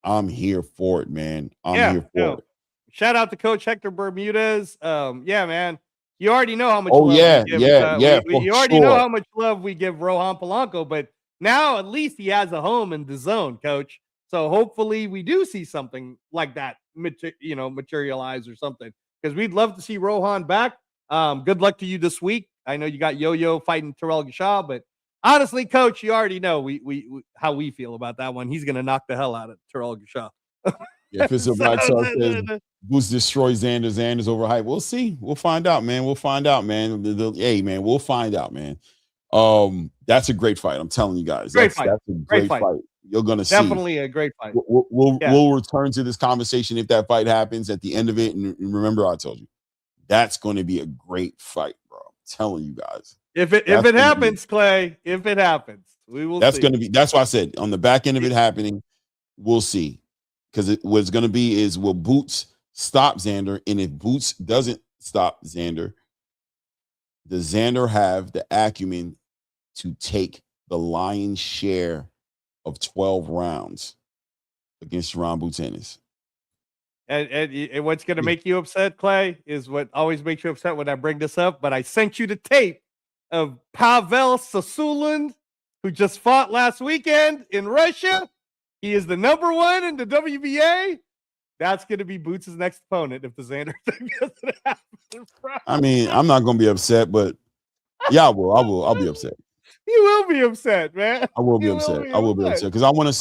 Speaker 2: I'm here for it, man. I'm here for it.
Speaker 3: Shout out to Coach Hector Bermudez. Yeah, man. You already know how much
Speaker 2: love
Speaker 3: we give.
Speaker 2: You
Speaker 3: already know how much love we give Rohan Polanco, but now at least he has a home in the zone, Coach. So hopefully we do see something like that materialize or something. Because we'd love to see Rohan back. Good luck to you this week. I know you got Yo-Yo fighting Terrell Gashaw, but honestly, Coach, you already know we how we feel about that one. He's gonna knock the hell out of Terrell Gashaw.
Speaker 2: Yeah, Pistol Black Star says Boots destroys Xander. Xander's overhyped. We'll see. We'll find out, man. We'll find out, man. Hey, man, we'll find out, man. That's a great fight. I'm telling you guys. That's a great fight. You're gonna see.
Speaker 3: Definitely a great fight.
Speaker 2: We'll return to this conversation if that fight happens at the end of it. And remember, I told you that's going to be a great fight, bro. I'm telling you guys. If it
Speaker 3: happens, Clay, if it happens, we will.
Speaker 2: That's going to be. That's why I said on the back end of it happening, we'll see. Because what it's going to be is, will Boots stop Xander? And if Boots doesn't stop Xander, does Xander have the acumen to take the lion's share of 12 rounds against Ron Boots Ennis?
Speaker 3: And what's going to make you upset, Clay, is what always makes you upset when I bring this up. But I sent you the tape of Pavel Sasulin, who just fought last weekend in Russia. He is the #1 in the WBA. That's going to be Boots' next opponent if the Xander thing doesn't happen.
Speaker 2: I mean, I'm not going to be upset, but yeah, I will. I'll be upset.
Speaker 3: You will be upset, man.
Speaker 2: I will be upset. I will be upset because I want to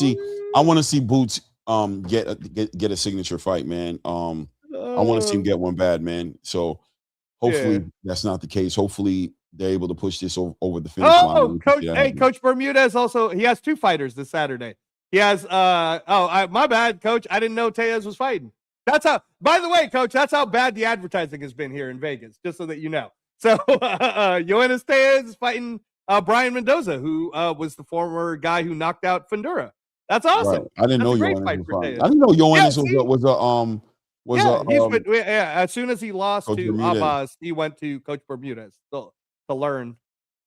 Speaker 2: see Boots get a signature fight, man. I want to see him get one bad, man. So hopefully that's not the case. Hopefully they're able to push this over the finish line.
Speaker 3: Coach Bermudez also, he has 2 fighters this Saturday. He has my bad, Coach. I didn't know Tejas was fighting. That's how, by the way, Coach, that's how bad the advertising has been here in Vegas, just so that you know. So Yoenis Tejas is fighting Brian Mendoza, who was the former guy who knocked out Fundura. That's awesome.
Speaker 2: Right. I didn't know Yoenis was
Speaker 3: as soon as he lost to Abbas, he went to Coach Bermudez to learn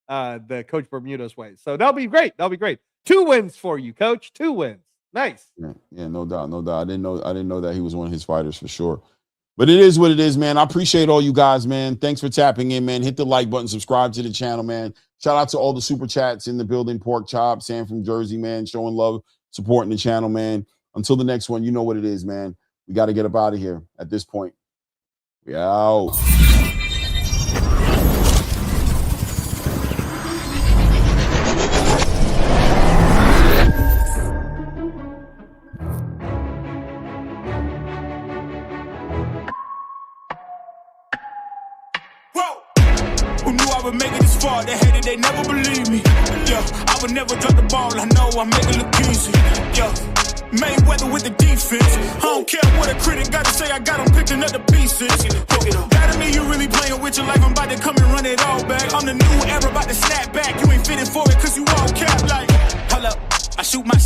Speaker 3: the Coach Bermudez way. So that'll be great. 2 wins for you, Coach. 2 wins. Nice.
Speaker 2: Yeah, no doubt. I didn't know that he was one of his fighters for sure. But it is what it is, man. I appreciate all you guys, man. Thanks for tapping in, man. Hit the like button, subscribe to the channel, man. Shout out to all the super chats in the building. Pork Chop, Sam from Jersey, man, showing love, supporting the channel, man. Until the next one, you know what it is, man. We got to get up out of here at this point. We out.
Speaker 1: Make it this far, they hated, they never believe me. Yeah, I would never drop the ball, I know I make it look easy. Yeah, Mayweather with the defense. I don't care what a critic got to say, I got them picking up the pieces. That to me, you really playing with your life, I'm about to come and run it all back. I'm the new era, about to snap back. You ain't fitting for it, cause you all cap like, hold up, I shoot my